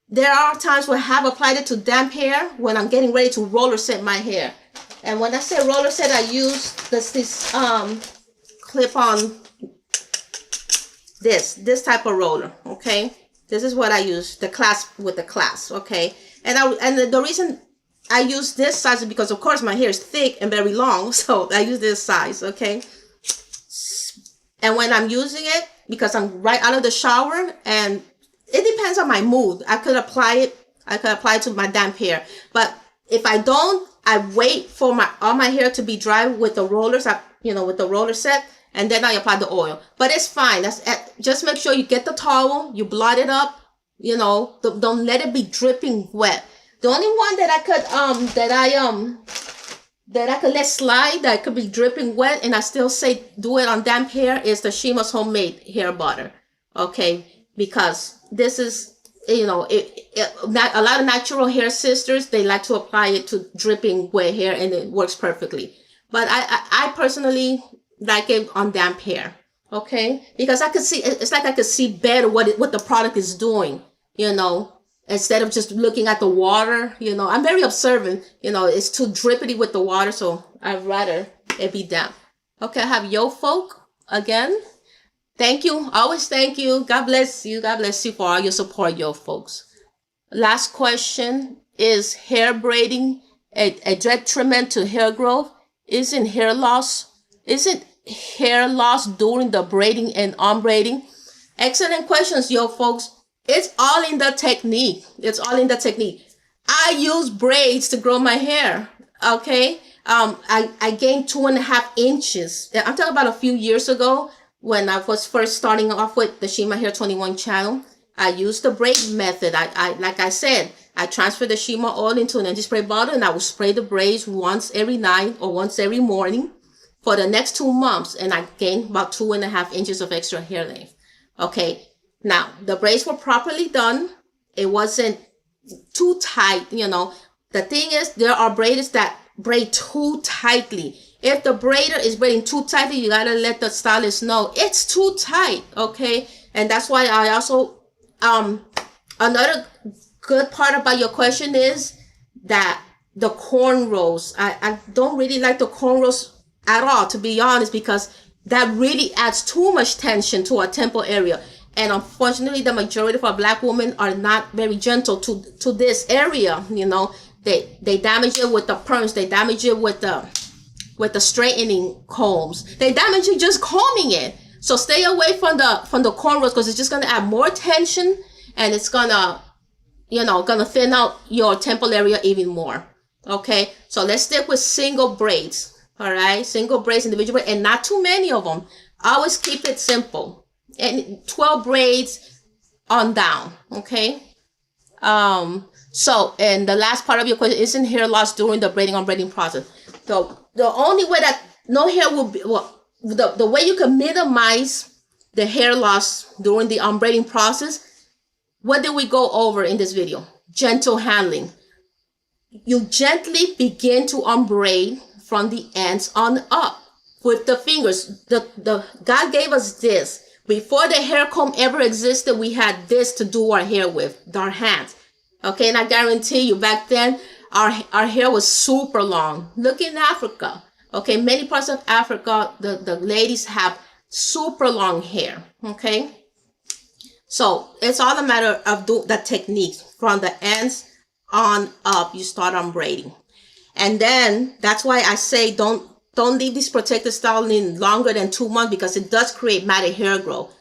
there are times where I have applied it to damp hair when I'm getting ready to roller set my hair. And when I say roller set, I use this clip-on, this type of roller. Okay, this is what I use, the clasp with the clasp. Okay, and the reason I use this size is because of course my hair is thick and very long, so I use this size. Okay, and when I'm using it, because I'm right out of the shower, and it depends on my mood, I could apply it to my damp hair. But if I don't, I wait for all my hair to be dry with the rollers, with the roller set, and then I apply the oil. But it's fine. Just make sure you get the towel, you blot it up, don't let it be dripping wet. The only one that I could let slide, that could be dripping wet, and I still say do it on damp hair, is the Shima's homemade hair butter. Okay, because this is, a lot of natural hair sisters, they like to apply it to dripping wet hair, and it works perfectly. But I personally like it on damp hair. Okay, because it's like I could see better what the product is doing. Instead of just looking at the water. I'm very observant. It's too drippity with the water, so I'd rather it be damp. Okay, I have Yo Folk again. Thank you. Always thank you. God bless you. God bless you for all your support, Yo Folks. Last question: is hair braiding a detriment to hair growth? Isn't hair loss during the braiding and unbraiding? Excellent questions, Yo Folks. It's all in the technique. I use braids to grow my hair. Okay. I gained 2.5 inches. I'm talking about a few years ago when I was first starting off with the Shima Hair 21 channel. I used the braid method. Like I said, I transferred the Shima oil into an anti-spray bottle, and I would spray the braids once every night or once every morning for the next 2 months. And I gained about 2.5 inches of extra hair length. Okay. Now, the braids were properly done. It wasn't too tight, The thing is, there are braiders that braid too tightly. If the braider is braiding too tightly, you gotta let the stylist know it's too tight, okay? And that's why I also, another good part about your question is that the cornrows, I don't really like the cornrows at all, to be honest, because that really adds too much tension to our temple area. And unfortunately, the majority of our Black women are not very gentle to this area. They damage it with the perms. They damage it with the straightening combs. They damage it just combing it. So stay away from the cornrows, because it's just going to add more tension and it's gonna, gonna thin out your temple area even more. Okay, so let's stick with single braids. All right, single braids, individual braids, and not too many of them. Always keep it simple, and 12 braids on down. Okay. So, and the last part of your question, isn't hair loss during the braiding unbraiding process? The only way that no hair will be, well, the way you can minimize the hair loss during the unbraiding process, what did we go over in this video? Gentle handling. You gently begin to unbraid from the ends on up with the fingers. The God gave us this. Before the hair comb ever existed, we had this to do our hair with, our hands. Okay, and I guarantee you back then, our hair was super long. Look in Africa. Okay, many parts of Africa, the ladies have super long hair. Okay, so it's all a matter of the techniques. From the ends on up, you start unbraiding. And then that's why I say don't leave this protective styling longer than 2 months, because it does create matted hair growth.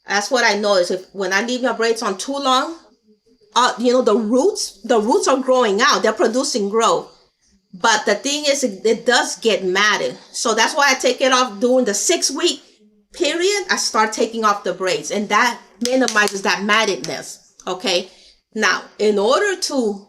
That's what I notice. When I leave my braids on too long, the roots are growing out. They're producing growth. But the thing is, it does get matted. So that's why I take it off during the 6-week period. I start taking off the braids, and that minimizes that mattedness. Okay. Now, in order to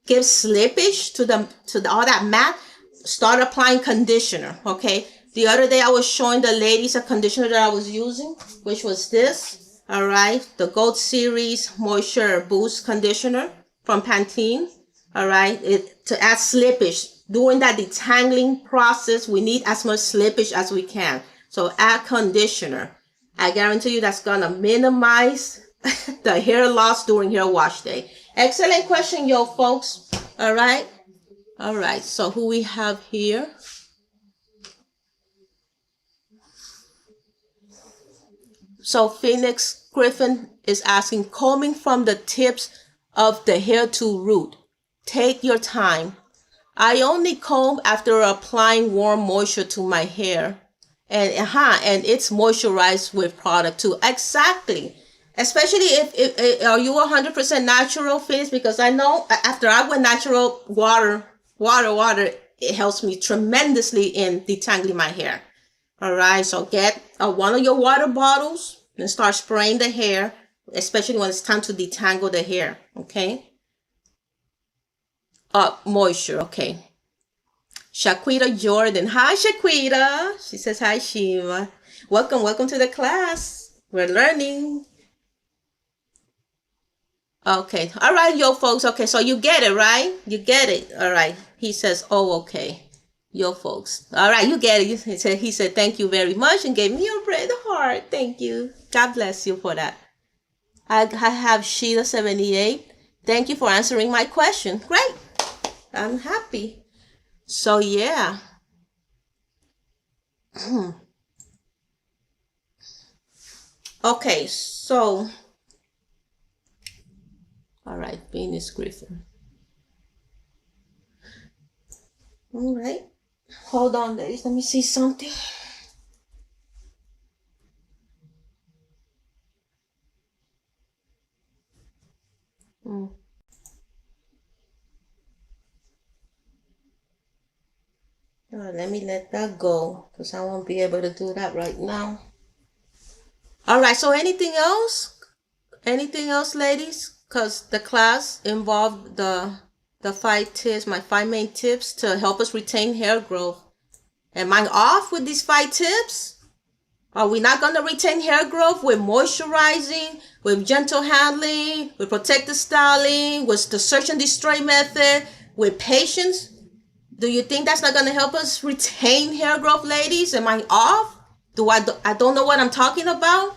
give slippage to all that mat, start applying conditioner. Okay. The other day I was showing the ladies a conditioner that I was using, which was this. All right, the Gold Series Moisture Boost Conditioner from Pantene. All right, to add slippage. During that detangling process, we need as much slippage as we can. So add conditioner. I guarantee you that's gonna minimize the hair loss during hair wash day. Excellent question, yo folks. All right. All right, so who we have here? So Phoenix Griffin is asking, combing from the tips of the hair to root. Take your time. I only comb after applying warm moisture to my hair. And it's moisturized with product too. Exactly. Especially if are you 100% natural, Phoenix? Because I know after I went natural, water, it helps me tremendously in detangling my hair. All right, so get one of your water bottles and start spraying the hair, especially when it's time to detangle the hair, okay? Moisture, okay. Shaquita Jordan. Hi, Shaquita. She says, hi, Shima. Welcome to the class. We're learning. Okay, all right, yo, folks. Okay, so you get it, right? You get it. All right. He says, oh, okay. Yo, folks. All right, you get it. He said, thank you very much, and gave me a red heart. Thank you. God bless you for that. I have Sheila 78. Thank you for answering my question. Great. I'm happy. So, yeah. Okay, so. All right, Venus Griffin. All right. Hold on, ladies. Let me see something. Let me let that go, because I won't be able to do that right now. All right, so anything else? Anything else, ladies? Because the class involved the 5 tips, my 5 main tips to help us retain hair growth. Am I off with these 5 tips? Are we not going to retain hair growth with moisturizing, with gentle handling, with protective styling, with the search and destroy method, with patience? Do you think that's not going to help us retain hair growth, ladies? Am I off? I don't know what I'm talking about?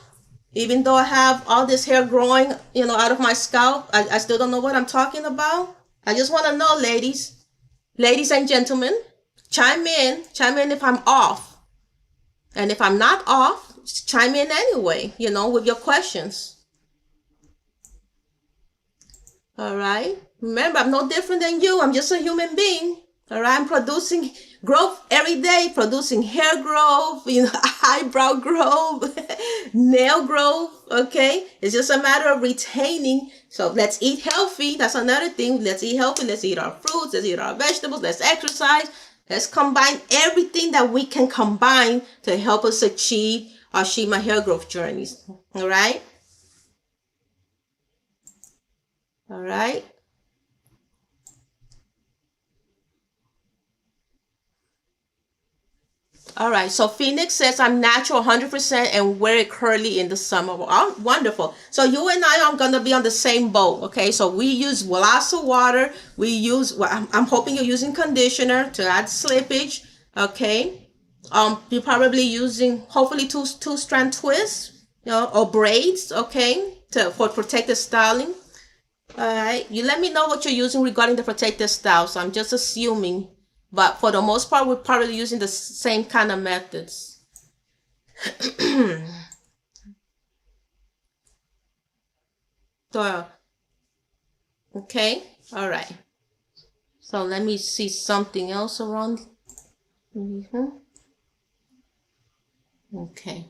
Even though I have all this hair growing, out of my scalp, I still don't know what I'm talking about. I just want to know, ladies and gentlemen, chime in if I'm off. And if I'm not off, chime in anyway, with your questions. All right. Remember, I'm no different than you. I'm just a human being. All right. I'm producing growth every day, producing hair growth, eyebrow growth, nail growth, okay? It's just a matter of retaining. So let's eat healthy. That's another thing. Let's eat healthy. Let's eat our fruits. Let's eat our vegetables. Let's exercise. Let's combine everything that we can combine to help us achieve our Shima hair growth journeys. All right? All right? All right, so Phoenix says I'm natural 100% and wear it curly in the summer. Oh, wonderful. So you and I are going to be on the same boat, okay? So we use lots of water. We use, well, I'm hoping you're using conditioner to add slippage, okay? You're probably using, hopefully, two-strand twists, or braids, okay, for protective styling. All right, you let me know what you're using regarding the protective style. So I'm just assuming, but for the most part, we're probably using the same kind of methods. So, okay, all right. So let me see something else around. Okay.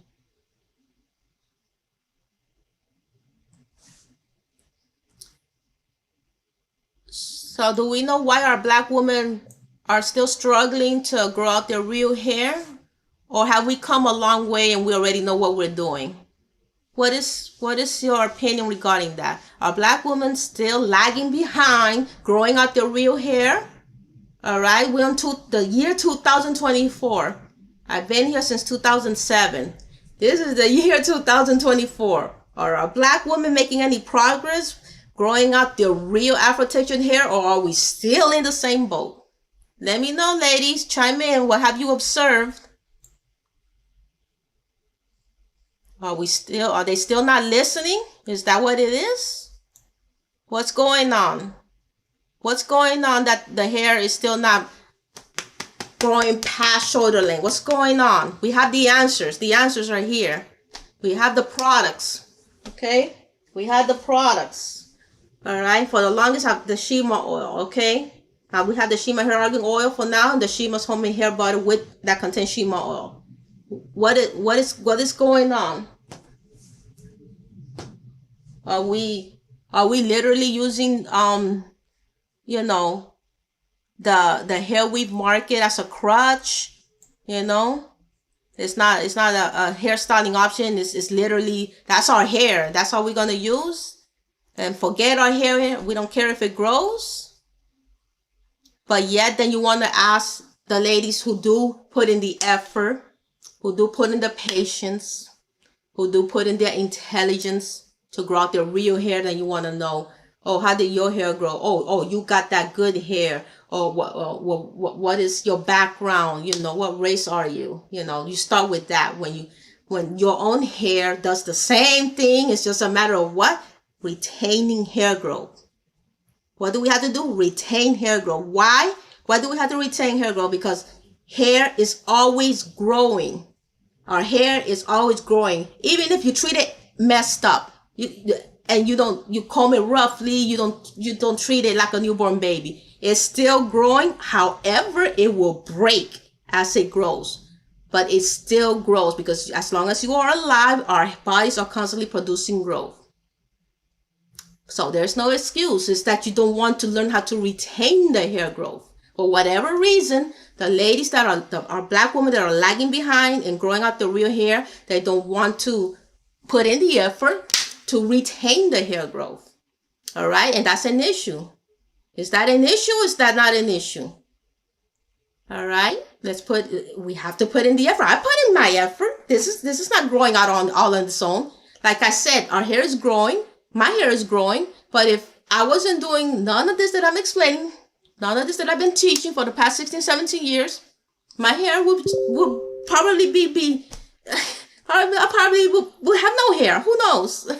So do we know why our black women are still struggling to grow out their real hair? Or have we come a long way and we already know what we're doing? What is your opinion regarding that? Are black women still lagging behind growing out their real hair? All right, we're on the year 2024. I've been here since 2007. This is the year 2024. Are our black women making any progress growing out their real Afro textured hair, or are we still in the same boat? Let me know, ladies. Chime in. What have you observed? Are they still not listening? Is that what it is? What's going on? What's going on that the hair is still not growing past shoulder length? What's going on? We have the answers. The answers are here. We have the products. Okay? We have the products. All right? For the longest, have the Shima oil. Okay? We have the Shima hair organ oil for now, and the Shima's homemade hair butter with that contains Shima oil. What is going on? Are we literally using the hair weave market as a crutch? It's not a hairstyling option. It's literally, that's our hair. That's all we're gonna use, and forget our hair. We don't care if it grows. But yet then you want to ask the ladies who do put in the effort, who do put in the patience, who do put in their intelligence to grow out their real hair, then you want to know, oh, how did your hair grow? Oh, you got that good hair. Oh, what is your background? What race are you? You start with that. When your own hair does the same thing, it's just a matter of what? Retaining hair growth. What do we have to do? Retain hair growth. Why? Why do we have to retain hair growth? Because hair is always growing. Our hair is always growing. Even if you treat it messed up, you comb it roughly, you don't treat it like a newborn baby, it's still growing. However, it will break as it grows, but it still grows, because as long as you are alive, our bodies are constantly producing growth. So there's no excuse. It's that you don't want to learn how to retain the hair growth. For whatever reason, the ladies that are black women that are lagging behind and growing out the real hair, they don't want to put in the effort to retain the hair growth. All right, and that's an issue. Is that an issue? Is that not an issue? All right, we have to put in the effort. I put in my effort. This is not growing out all on its own. Like I said, our hair is growing. My hair is growing. But if I wasn't doing none of this that I'm explaining, none of this that I've been teaching for the past 16, 17 years, my hair would probably be I probably would have no hair. Who knows?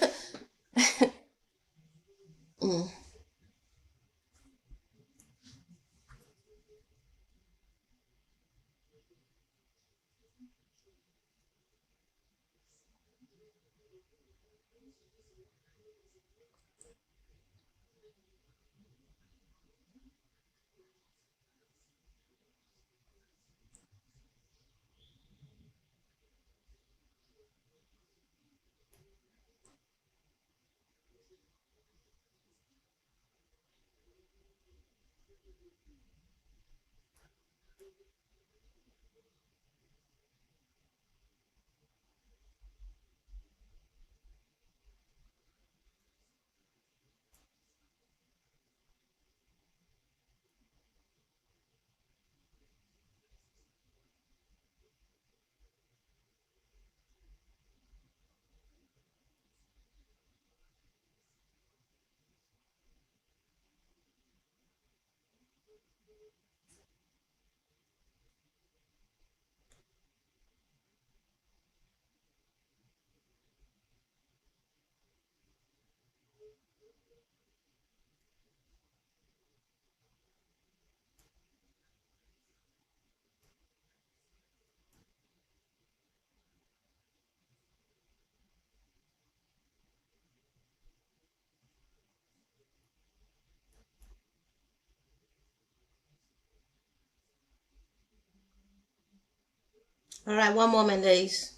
All right, one moment, ladies.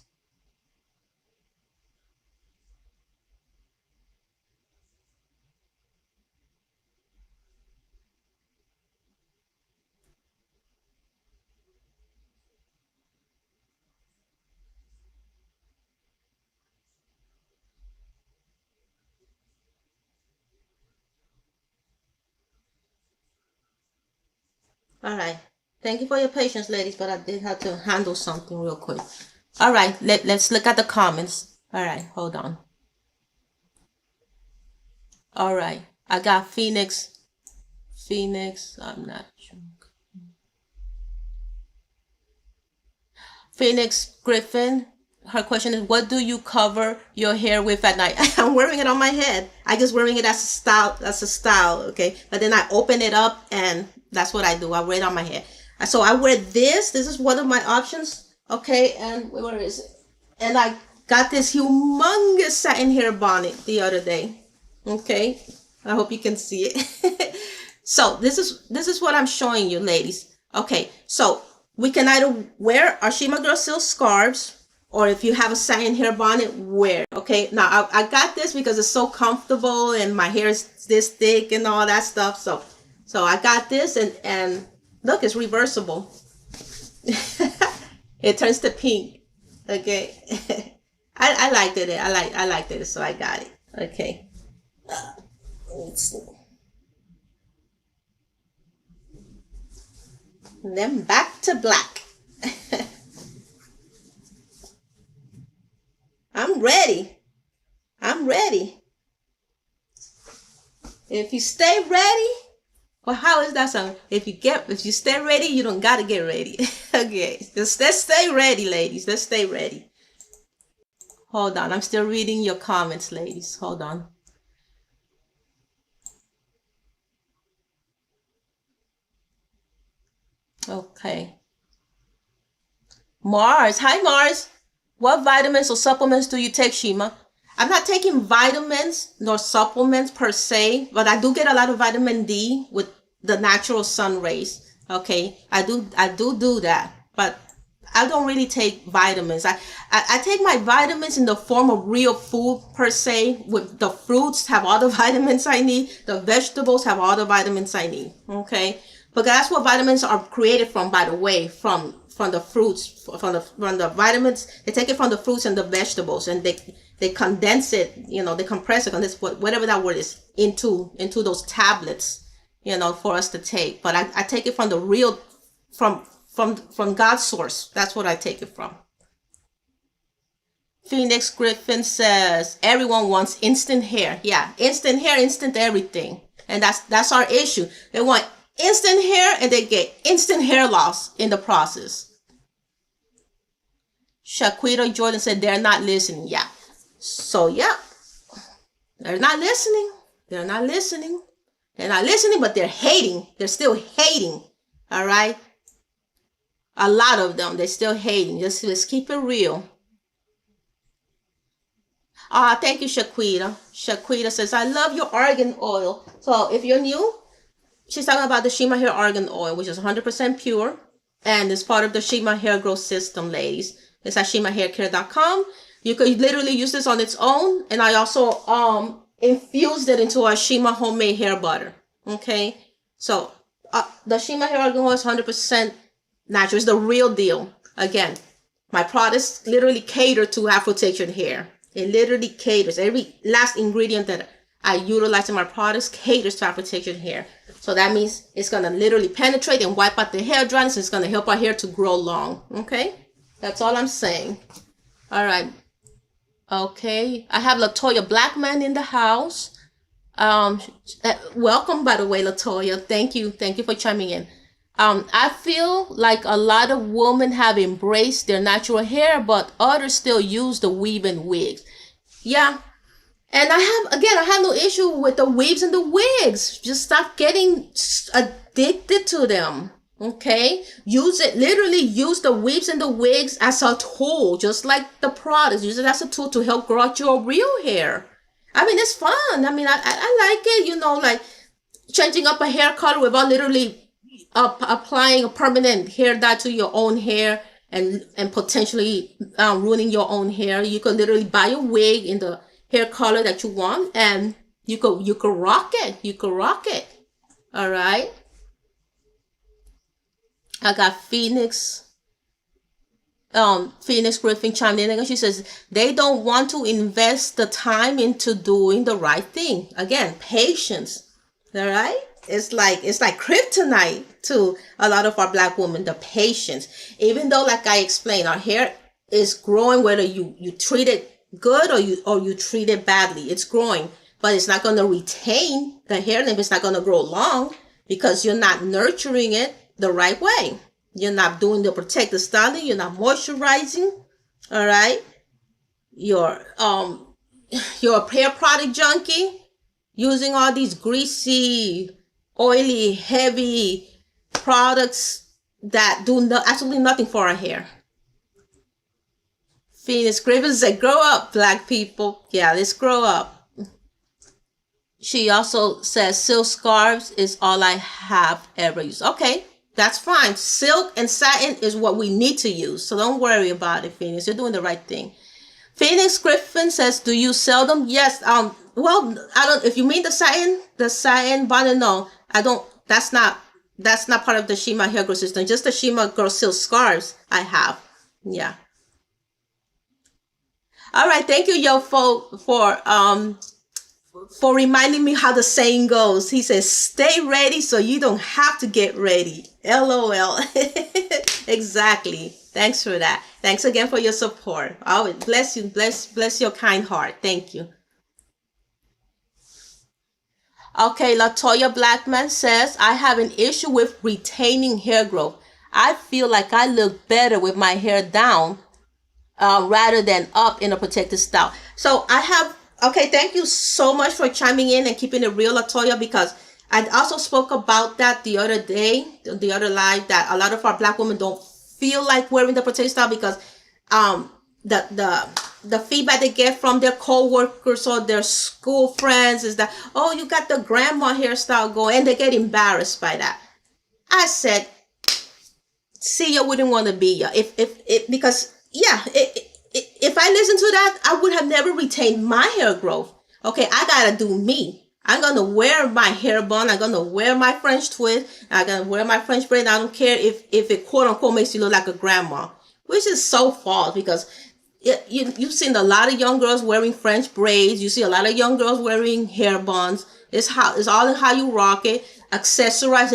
All right. Thank you for your patience, ladies, but I did have to handle something real quick. All right, let's look at the comments. All right, hold on. All right, I got Phoenix. I'm not sure. Phoenix Griffin. Her question is, what do you cover your hair with at night? I'm wearing it on my head. I just wearing it as a style. That's a style, okay? But then I open it up, and that's what I do. I wear it on my head. So I wear this. This is one of my options, okay? And where is it? And I got this humongous satin hair bonnet the other day, okay? I hope you can see it. So this is what I'm showing you, ladies. Okay, so we can either wear our Shima Girl Silk scarves, or if you have a satin hair bonnet, wear. Okay, now I got this because it's so comfortable and my hair is this thick and all that stuff. So I got this, and look, it's reversible. It turns to pink. Okay, I liked it. I liked it, so I got it. Okay, let's see. Then back to black. I'm ready. I'm ready. If you stay ready, well, how is that sound? If you stay ready, you don't gotta get ready. Okay, let's stay ready, ladies. Let's stay ready. Hold on, I'm still reading your comments, ladies. Hold on. Okay. Mars. Hi, Mars. What vitamins or supplements do you take, Shima? I'm not taking vitamins nor supplements per se, but I do get a lot of vitamin D with the natural sun rays. Okay. I do that, but I don't really take vitamins. I take my vitamins in the form of real food per se. With the fruits have all the vitamins I need. The vegetables have all the vitamins I need. Okay. But that's what vitamins are created from, by the way, from the fruits, from the vitamins. They take it from the fruits and the vegetables, and they condense it, they compress it, condense whatever that word is, into those tablets, for us to take. But I take it from the real, from God's source. That's what I take it from. Phoenix Griffin says everyone wants instant hair. Yeah, instant hair, instant everything, and that's our issue. They want instant hair, and they get instant hair loss in the process. Shaquita Jordan said they're not listening. Yeah. So, yeah. They're not listening. They're not listening. They're not listening, but they're hating. They're still hating. All right? A lot of them, they're still hating. Let's keep it real. Thank you, Shaquita. Shaquita says, I love your argan oil. So, if you're new, she's talking about the Shima Hair Argan Oil, which is 100% pure, and it's part of the Shima Hair Growth System, ladies. It's at shimahaircare.com. You could literally use this on its own, and I also infused it into our Shima homemade hair butter. Okay, so the Shima Hair Argan Oil is 100% natural. It's the real deal. Again, my products literally cater to Afro-textured hair. It literally caters. Every last ingredient that I utilize in my products caters to Afro-textured hair. So that means it's going to literally penetrate and wipe out the hair dryness. It's going to help our hair to grow long. Okay? That's all I'm saying. All right. Okay. I have Latoya Blackman in the house. Welcome, by the way, Latoya. Thank you. Thank you for chiming in. I feel like a lot of women have embraced their natural hair, but others still use the weave-in wigs. Yeah. And I have no issue with the weaves and the wigs. Just stop getting addicted to them. Okay? Use the weaves and the wigs as a tool, just like the products. Use it as a tool to help grow out your real hair. I mean, it's fun. I mean, I like it, like changing up a hair color without literally applying a permanent hair dye to your own hair. and potentially ruining your own hair. You could literally buy a wig in the hair color that you want, and you could rock it. You could rock it. All right. I got Phoenix Griffin chimed in and she says they don't want to invest the time into doing the right thing. Again, patience. All right. It's like kryptonite to a lot of our Black women, the patience. Even though, like I explained, our hair is growing whether you treat it good or you treat it badly. It's growing, but it's not going to retain the hair and it's not going to grow long because you're not nurturing it the right way. You're not doing the protective styling. You're not moisturizing. All right. You're a hair product junkie, using all these greasy, oily, heavy products that do absolutely nothing for our hair. Phoenix Griffin said, grow up, Black people. Yeah, let's grow up. She also says silk scarves is all I have ever used. Okay, that's fine. Silk and satin is what we need to use. So don't worry about it, Phoenix. You're doing the right thing. Phoenix Griffin says, do you sell them? Yes. Well, I don't, if you mean the satin bonnet, no, I don't, that's not part of the Shima hair growth system. Just the Shima girl silk scarves I have. Yeah. All right. Thank you, Yo, for reminding me how the saying goes. He says, stay ready so you don't have to get ready. LOL. Exactly. Thanks for that. Thanks again for your support. Oh, bless you. Bless your kind heart. Thank you. Okay, Latoya Blackman says, I have an issue with retaining hair growth. I feel like I look better with my hair down rather than up in a protected style. So I have, okay, thank you so much for chiming in and keeping it real, Latoya, because I also spoke about that the other day, the other live, that a lot of our Black women don't feel like wearing the protected style because the feedback they get from their co-workers or their school friends is that, oh, you got the grandma hairstyle going, and they get embarrassed by that. I said, see, you wouldn't want to be you. Because if I listened to that, I would have never retained my hair growth. Okay, I gotta do me. I'm gonna wear my hair bun. I'm gonna wear my French twist. I'm gonna wear my French braid. I don't care if it quote unquote makes you look like a grandma, which is so false because you've seen a lot of young girls wearing French braids. You see a lot of young girls wearing hair buns. It's all in how you rock it. Accessorize.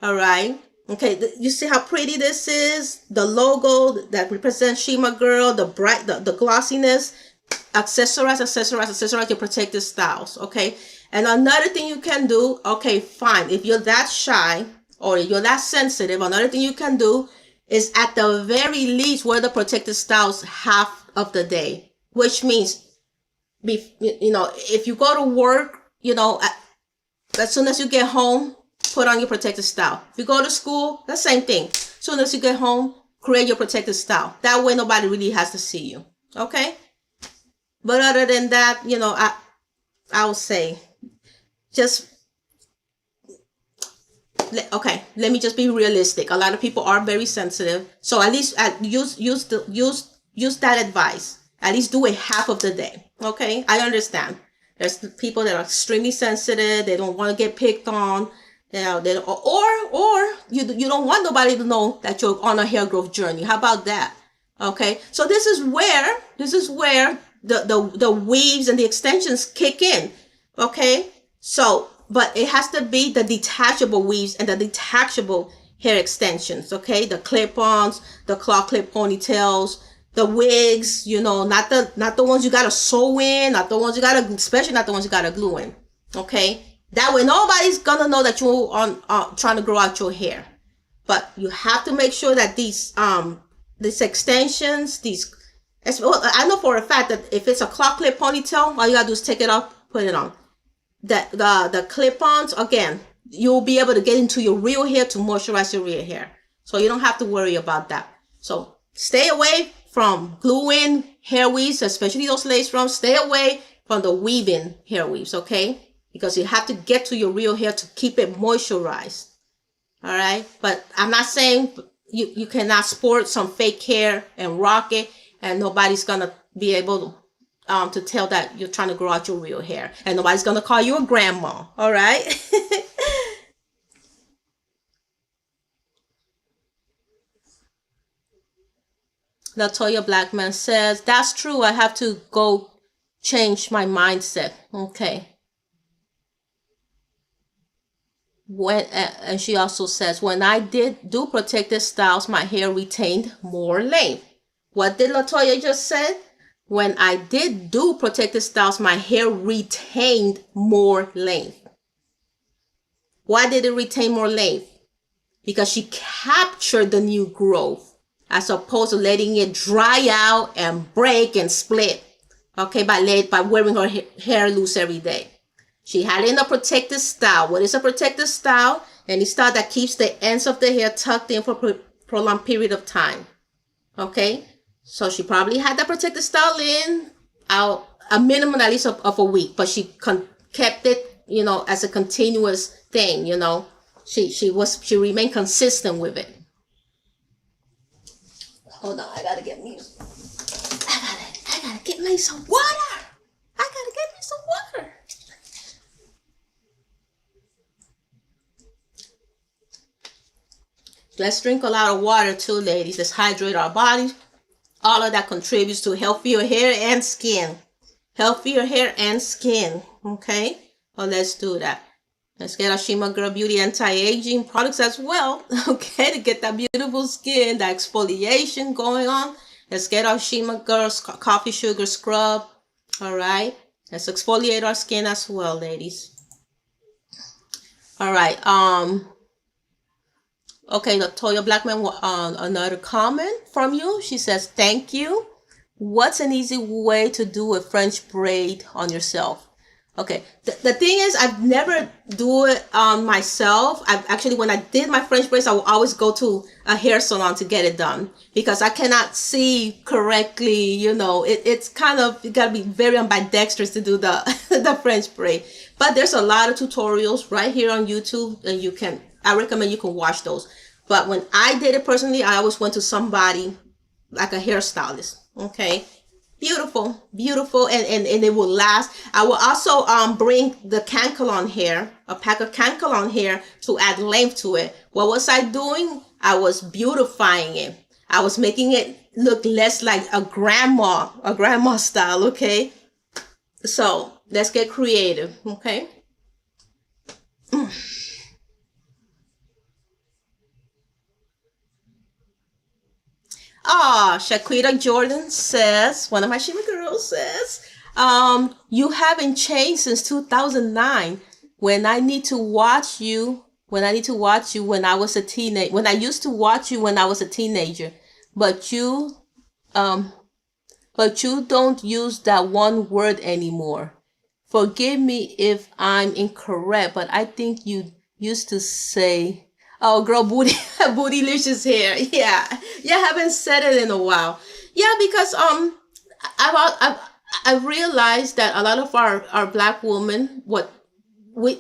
All right. Okay. You see how pretty this is? The logo that represents Shima Girl, the glossiness. Accessorize your protective styles. Okay. And another thing you can do, okay, fine. If you're that shy or you're that sensitive, another thing you can do is at the very least wear the protective styles half of the day, which means, if you go to work, as soon as you get home, put on your protective style. If you go to school, the same thing. As soon as you get home, create your protective style. That way nobody really has to see you. Okay? But other than that, I would say just, okay, let me just be realistic. A lot of people are very sensitive. So at least use that advice. At least do it half of the day. Okay? I understand. There's people that are extremely sensitive. They don't want to get picked on. Or you don't want nobody to know that you're on a hair growth journey. How about that? Okay? So this is where the weaves and the extensions kick in. Okay? So, but it has to be the detachable weaves and the detachable hair extensions. Okay? The clip-ons, the claw clip ponytails, the wigs, not the ones you gotta sew in, especially not the ones you gotta glue in. Okay? That way nobody's gonna know that you're trying to grow out your hair. But you have to make sure that these extensions, I know for a fact that if it's a claw clip ponytail, all you gotta do is take it off, put it on. The clip-ons, again, you'll be able to get into your real hair to moisturize your real hair. So you don't have to worry about that. So stay away from glue-in hair weaves, especially those lace fronts. Stay away from the weave-in hair weaves, okay? Because you have to get to your real hair to keep it moisturized. All right? But I'm not saying you cannot sport some fake hair and rock it, and nobody's gonna be able to tell that you're trying to grow out your real hair, and nobody's gonna call you a grandma. All right. Latoya Blackman says, that's true. I have to go change my mindset. Okay. And she also says, when I did do protective styles, my hair retained more length. What did Latoya just said? When I did do protective styles, my hair retained more length. Why did it retain more length? Because she captured the new growth, as opposed to letting it dry out and break and split. Okay, by wearing her hair loose every day. She had it in a protective style. What is a protective style? Any style that keeps the ends of the hair tucked in for a prolonged period of time. Okay, so she probably had that protective style in out a minimum at least of a week, but she kept it, as a continuous thing. She remained consistent with it. Hold on, I gotta get me. I gotta get me some water. Let's drink a lot of water too, ladies. Let's hydrate our bodies. All of that contributes to healthier hair and skin. Healthier hair and skin. Okay? Well, let's do that. Let's get our Shima Girl Beauty anti-aging products as well. Okay? To get that beautiful skin, that exfoliation going on. Let's get our Shima Girl's coffee sugar scrub. All right? Let's exfoliate our skin as well, ladies. All right. Okay, Latoya Blackman, another comment from you. She says, thank you. What's an easy way to do a French braid on yourself? Okay, the thing is, I've never do it on myself. When I did my French braids, I will always go to a hair salon to get it done because I cannot see correctly. It's kind of, you gotta be very ambidextrous to do the the French braid. But there's a lot of tutorials right here on YouTube, and I recommend you can watch those. But when I did it personally, I always went to somebody like a hairstylist. Okay. Beautiful, and it will last. I will also bring the Cankalon hair, a pack of Cankalon hair to add length to it. What was I doing? I was beautifying it. I was making it look less like a grandma style, okay? So let's get creative, okay? Shaquita Jordan says, one of my Shima girls says, you haven't changed since 2009. When I used to watch you when I was a teenager, but you don't use that one word anymore. Forgive me if I'm incorrect, but I think you used to say, oh, girl, bootylicious hair. Yeah, I haven't said it in a while. Yeah, because I've realized that a lot of our Black women, we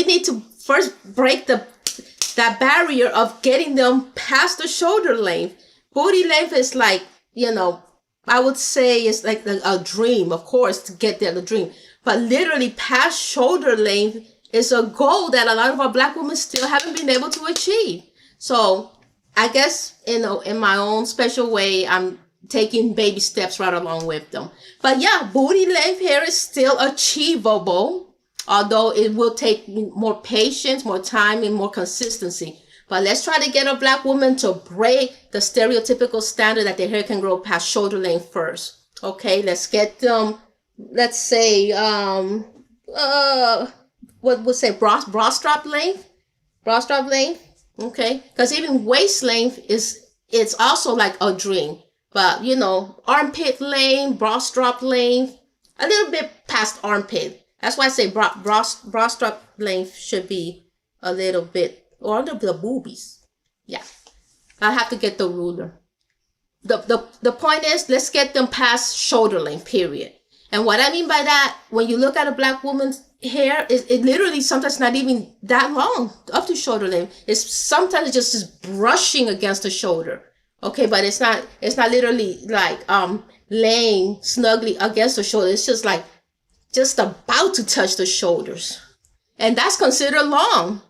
need to first break that barrier of getting them past the shoulder length. Booty length is like, I would say it's like a dream, of course, to get there, the dream. But literally past shoulder length is a goal that a lot of our Black women still haven't been able to achieve. So I guess, in my own special way, I'm taking baby steps right along with them. But yeah, booty length hair is still achievable, although it will take more patience, more time, and more consistency. But let's try to get a Black woman to break the stereotypical standard that their hair can grow past shoulder length first. Okay, let's get them, let's say, what would say bra strap length? Okay, because even waist length it's also like a dream. But armpit length, bra strap length, a little bit past armpit. That's why I say bra strap length should be a little bit, or under the boobies. Yeah, I have to get the ruler. The point is, let's get them past shoulder length, period. And what I mean by that, when you look at a Black woman's hair is, it literally sometimes not even that long up to shoulder length. It's sometimes just brushing against the shoulder. Okay, but it's not literally like laying snugly against the shoulder. It's just like just about to touch the shoulders. And that's considered long.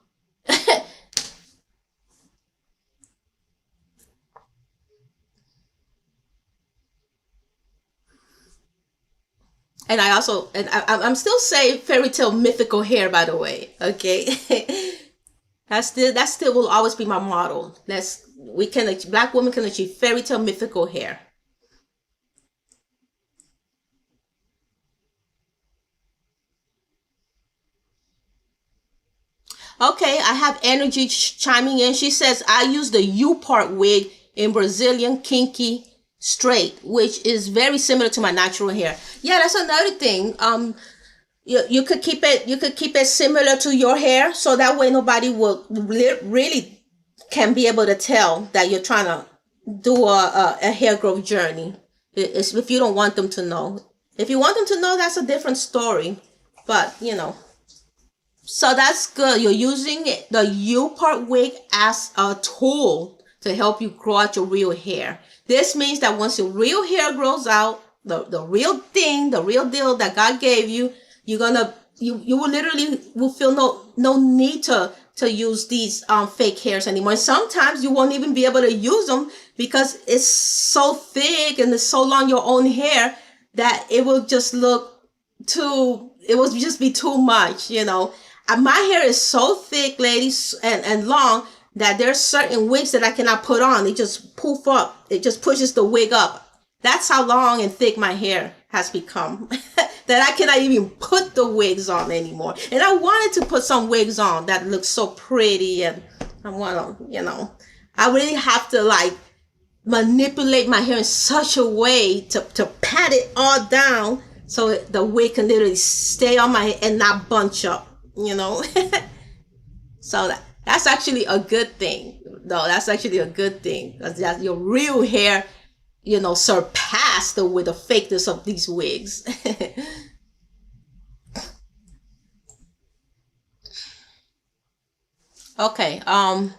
And I'm still saying fairy tale mythical hair, by the way. Okay. That still will always be my model. Black women can achieve fairy tale mythical hair. Okay, I have energy chiming in. She says I use the U part wig in Brazilian kinky straight, which is very similar to my natural hair. Yeah, that's another thing. You could keep it similar to your hair, so that way nobody will really can be able to tell that you're trying to do a hair growth journey. It's if you don't want them to know. If you want them to know, that's a different story. But so that's good. You're using the U part wig as a tool to help you grow out your real hair. This means that once your real hair grows out, the real thing, the real deal that God gave you, you will literally will feel no need to use these fake hairs anymore. And sometimes you won't even be able to use them because it's so thick and it's so long your own hair that it will just look it will just be too much. My hair is so thick, ladies, and long that there's certain wigs that I cannot put on. It just poof up. It just pushes the wig up. That's how long and thick my hair has become that I cannot even put the wigs on anymore. And I wanted to put some wigs on that look so pretty, and I want to, I really have to like manipulate my hair in such a way to pat it all down so the wig can literally stay on my head and not bunch up. So that's actually a good thing. No, that's actually a good thing because your real hair, surpass with the fakeness of these wigs. Okay. All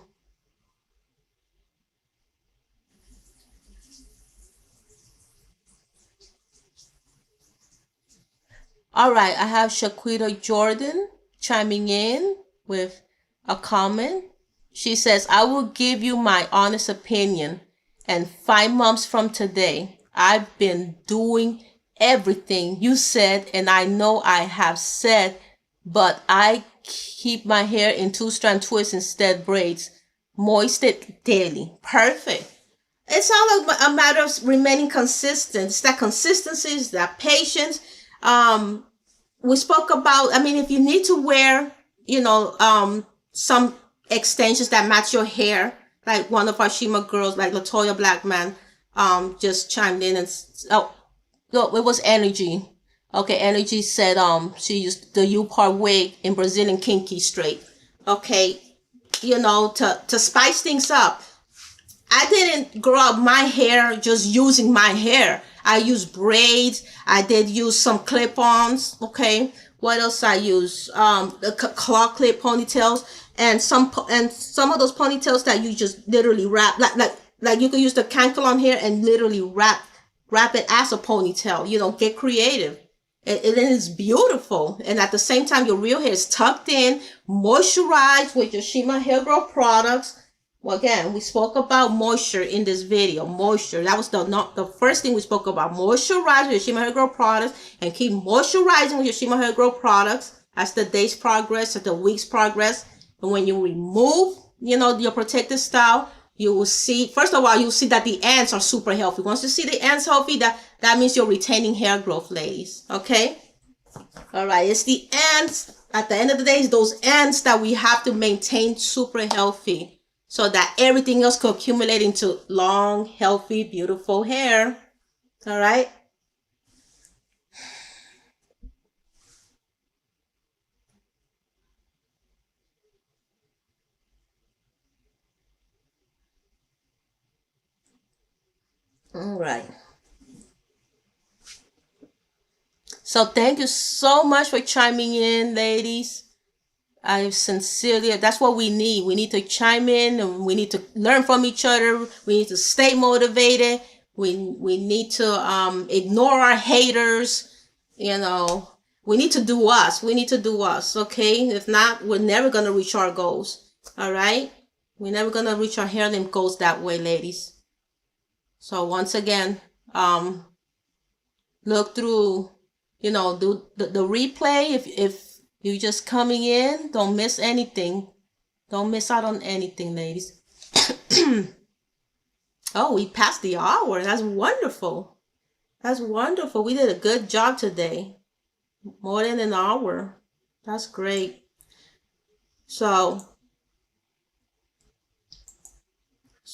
right. I have Shaquita Jordan chiming in with a comment. She says, I will give you my honest opinion. And 5 months from today, I've been doing everything you said, and I know I have said, but I keep my hair in two-strand twists instead braids, moist it daily. Perfect. It's all a matter of remaining consistent. It's that consistency, it's that patience. We spoke about, I mean, if you need to wear, some extensions that match your hair, like one of our Shima girls, like Latoya Blackman, just chimed in and, oh, no, it was Energy. Okay, Energy said, she used the U-part wig in Brazilian kinky straight. Okay, to spice things up. I didn't grow up my hair just using my hair. I used braids. I did use some clip-ons. Okay. What else I use? The claw clip ponytails and some of those ponytails that you just literally wrap like you could use the cankalon hair and literally wrap it as a ponytail. Get creative. It is beautiful. And at the same time, your real hair is tucked in, moisturized with your Shima hair growth products. Well, again, we spoke about moisture in this video. Moisture. That was the first thing we spoke about. Moisturize with your Shima Hair Growth products and keep moisturizing with your Shima Hair Growth products as the days progress, as the weeks progress. And when you remove, your protective style, you will see, first of all, you'll see that the ends are super healthy. Once you see the ends healthy, that means you're retaining hair growth, ladies. Okay? All right. It's the ends. At the end of the day, it's those ends that we have to maintain super healthy, so that everything else could accumulate into long, healthy, beautiful hair. All right? All right. So thank you so much for chiming in, ladies. I sincerely, that's what we need. We need to chime in and we need to learn from each other. We need to stay motivated. We need to ignore our haters. You know, we need to do us. We need to do us. Okay. If not, we're never going to reach our goals. All right. We're never going to reach our hairline goals that way, ladies. So once again, look through, do the replay. If you're just coming in, don't miss anything. Don't miss out on anything, ladies. Oh, we passed the hour. That's wonderful. That's wonderful. We did a good job today. More than an hour. That's great. So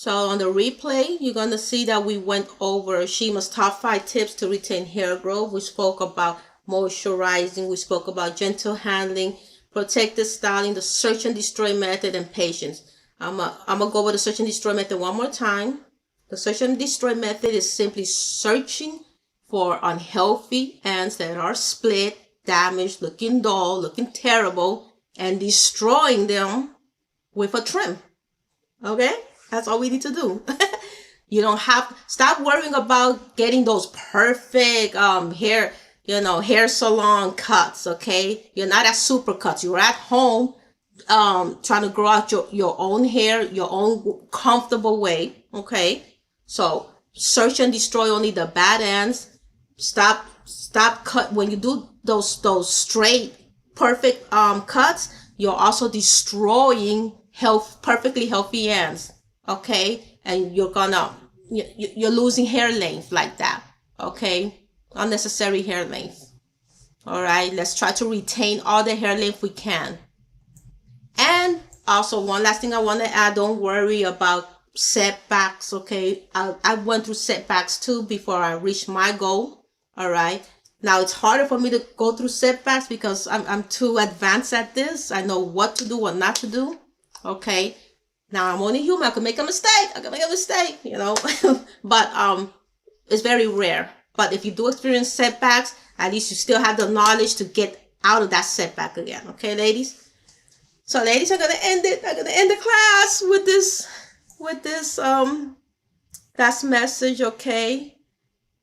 on the replay, you're going to see that we went over Shima's top 5 tips to retain hair growth. We spoke about moisturizing. We spoke about gentle handling, protective styling, the search and destroy method, and patience. I'm going to go over the search and destroy method one more time. The search and destroy method is simply searching for unhealthy ends that are split, damaged, looking dull, looking terrible, and destroying them with a trim. Okay? That's all we need to do. You don't stop worrying about getting those perfect hair salon cuts, okay? You're not at super cuts. You're at home trying to grow out your own hair, your own comfortable way, okay? So search and destroy only the bad ends. Stop cut when you do those straight perfect cuts. You're also destroying perfectly healthy ends, okay? And you're losing hair length like that, okay? Unnecessary hair length. All right, let's try to retain all the hair length we can. And also, one last thing I want to add, don't worry about setbacks, okay? I went through setbacks too before I reached my goal. All right, now it's harder for me to go through setbacks because I'm too advanced at this. I know what to do, what not to do. Okay, now I'm only human. I can make a mistake. But it's very rare. But if you do experience setbacks, at least you still have the knowledge to get out of that setback again. Okay, ladies. So, ladies, I'm gonna end it. I'm gonna end the class with this last message. Okay.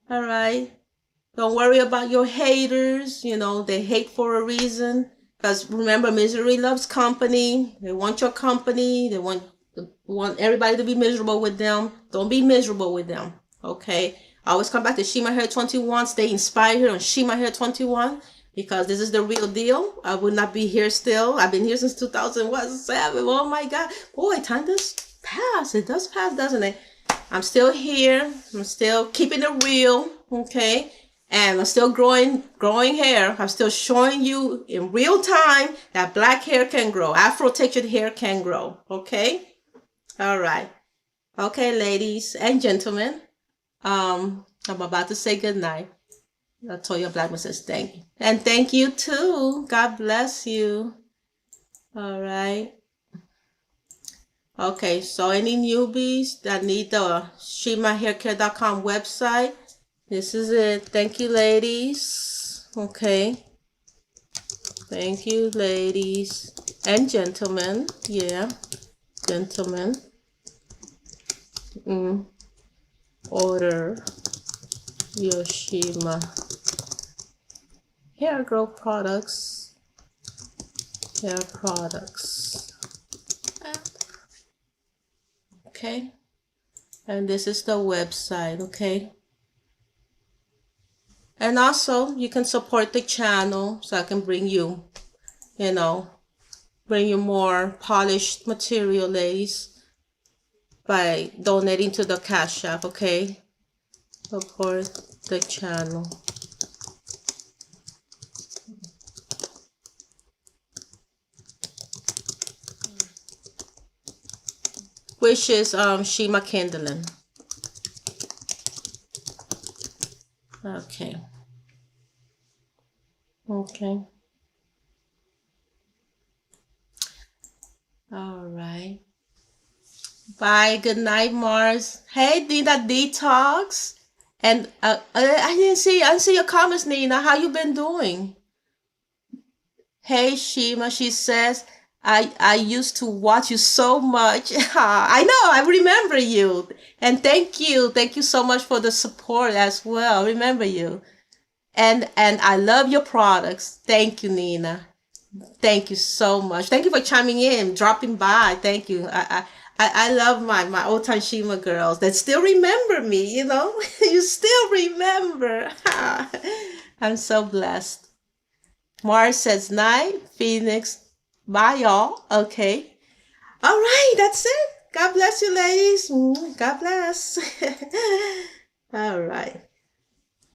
All right. Don't worry about your haters. They hate for a reason. Because remember, misery loves company. They want your company. They want everybody to be miserable with them. Don't be miserable with them. Okay? Always come back to Shima Hair 21. Stay inspired here on Shima Hair 21. Because this is the real deal. I would not be here still. I've been here since 2007. Oh my God. Boy, time does pass. It does pass, doesn't it? I'm still here. I'm still keeping it real. Okay? And I'm still growing hair. I'm still showing you in real time that black hair can grow. Afro-textured hair can grow. Okay? All right. Okay, ladies and gentlemen. I'm about to say good night. Latoya Blackman says thank you. And thank you too. God bless you. All right. Okay, so any newbies that need the ShimaHairCare.com website, this is it. Thank you, ladies. Okay. Thank you, ladies and gentlemen. Yeah, gentlemen. Order your Shima hair growth products. Hair products. Okay. And this is the website. Okay. And also, you can support the channel so I can bring you more polished material, ladies, by donating to the Cash App, okay? Support the channel. Which is Shima Kindling. Okay. Okay. All right. Bye. Good night, Mars. Hey, Dina Detox. And I didn't see your comments, Nina. How you been doing? Hey, Shima, she says, I used to watch you so much. I know, I remember you. And thank you so much for the support as well. Remember you. And I love your products. Thank you, Nina. Thank you so much. Thank you for chiming in, dropping by. Thank you. I love my old time Shima girls that still remember me, you know. You still remember. I'm so blessed. Mars says night. Phoenix. Bye y'all. Okay. All right, that's it. God bless you, ladies. God bless. All right.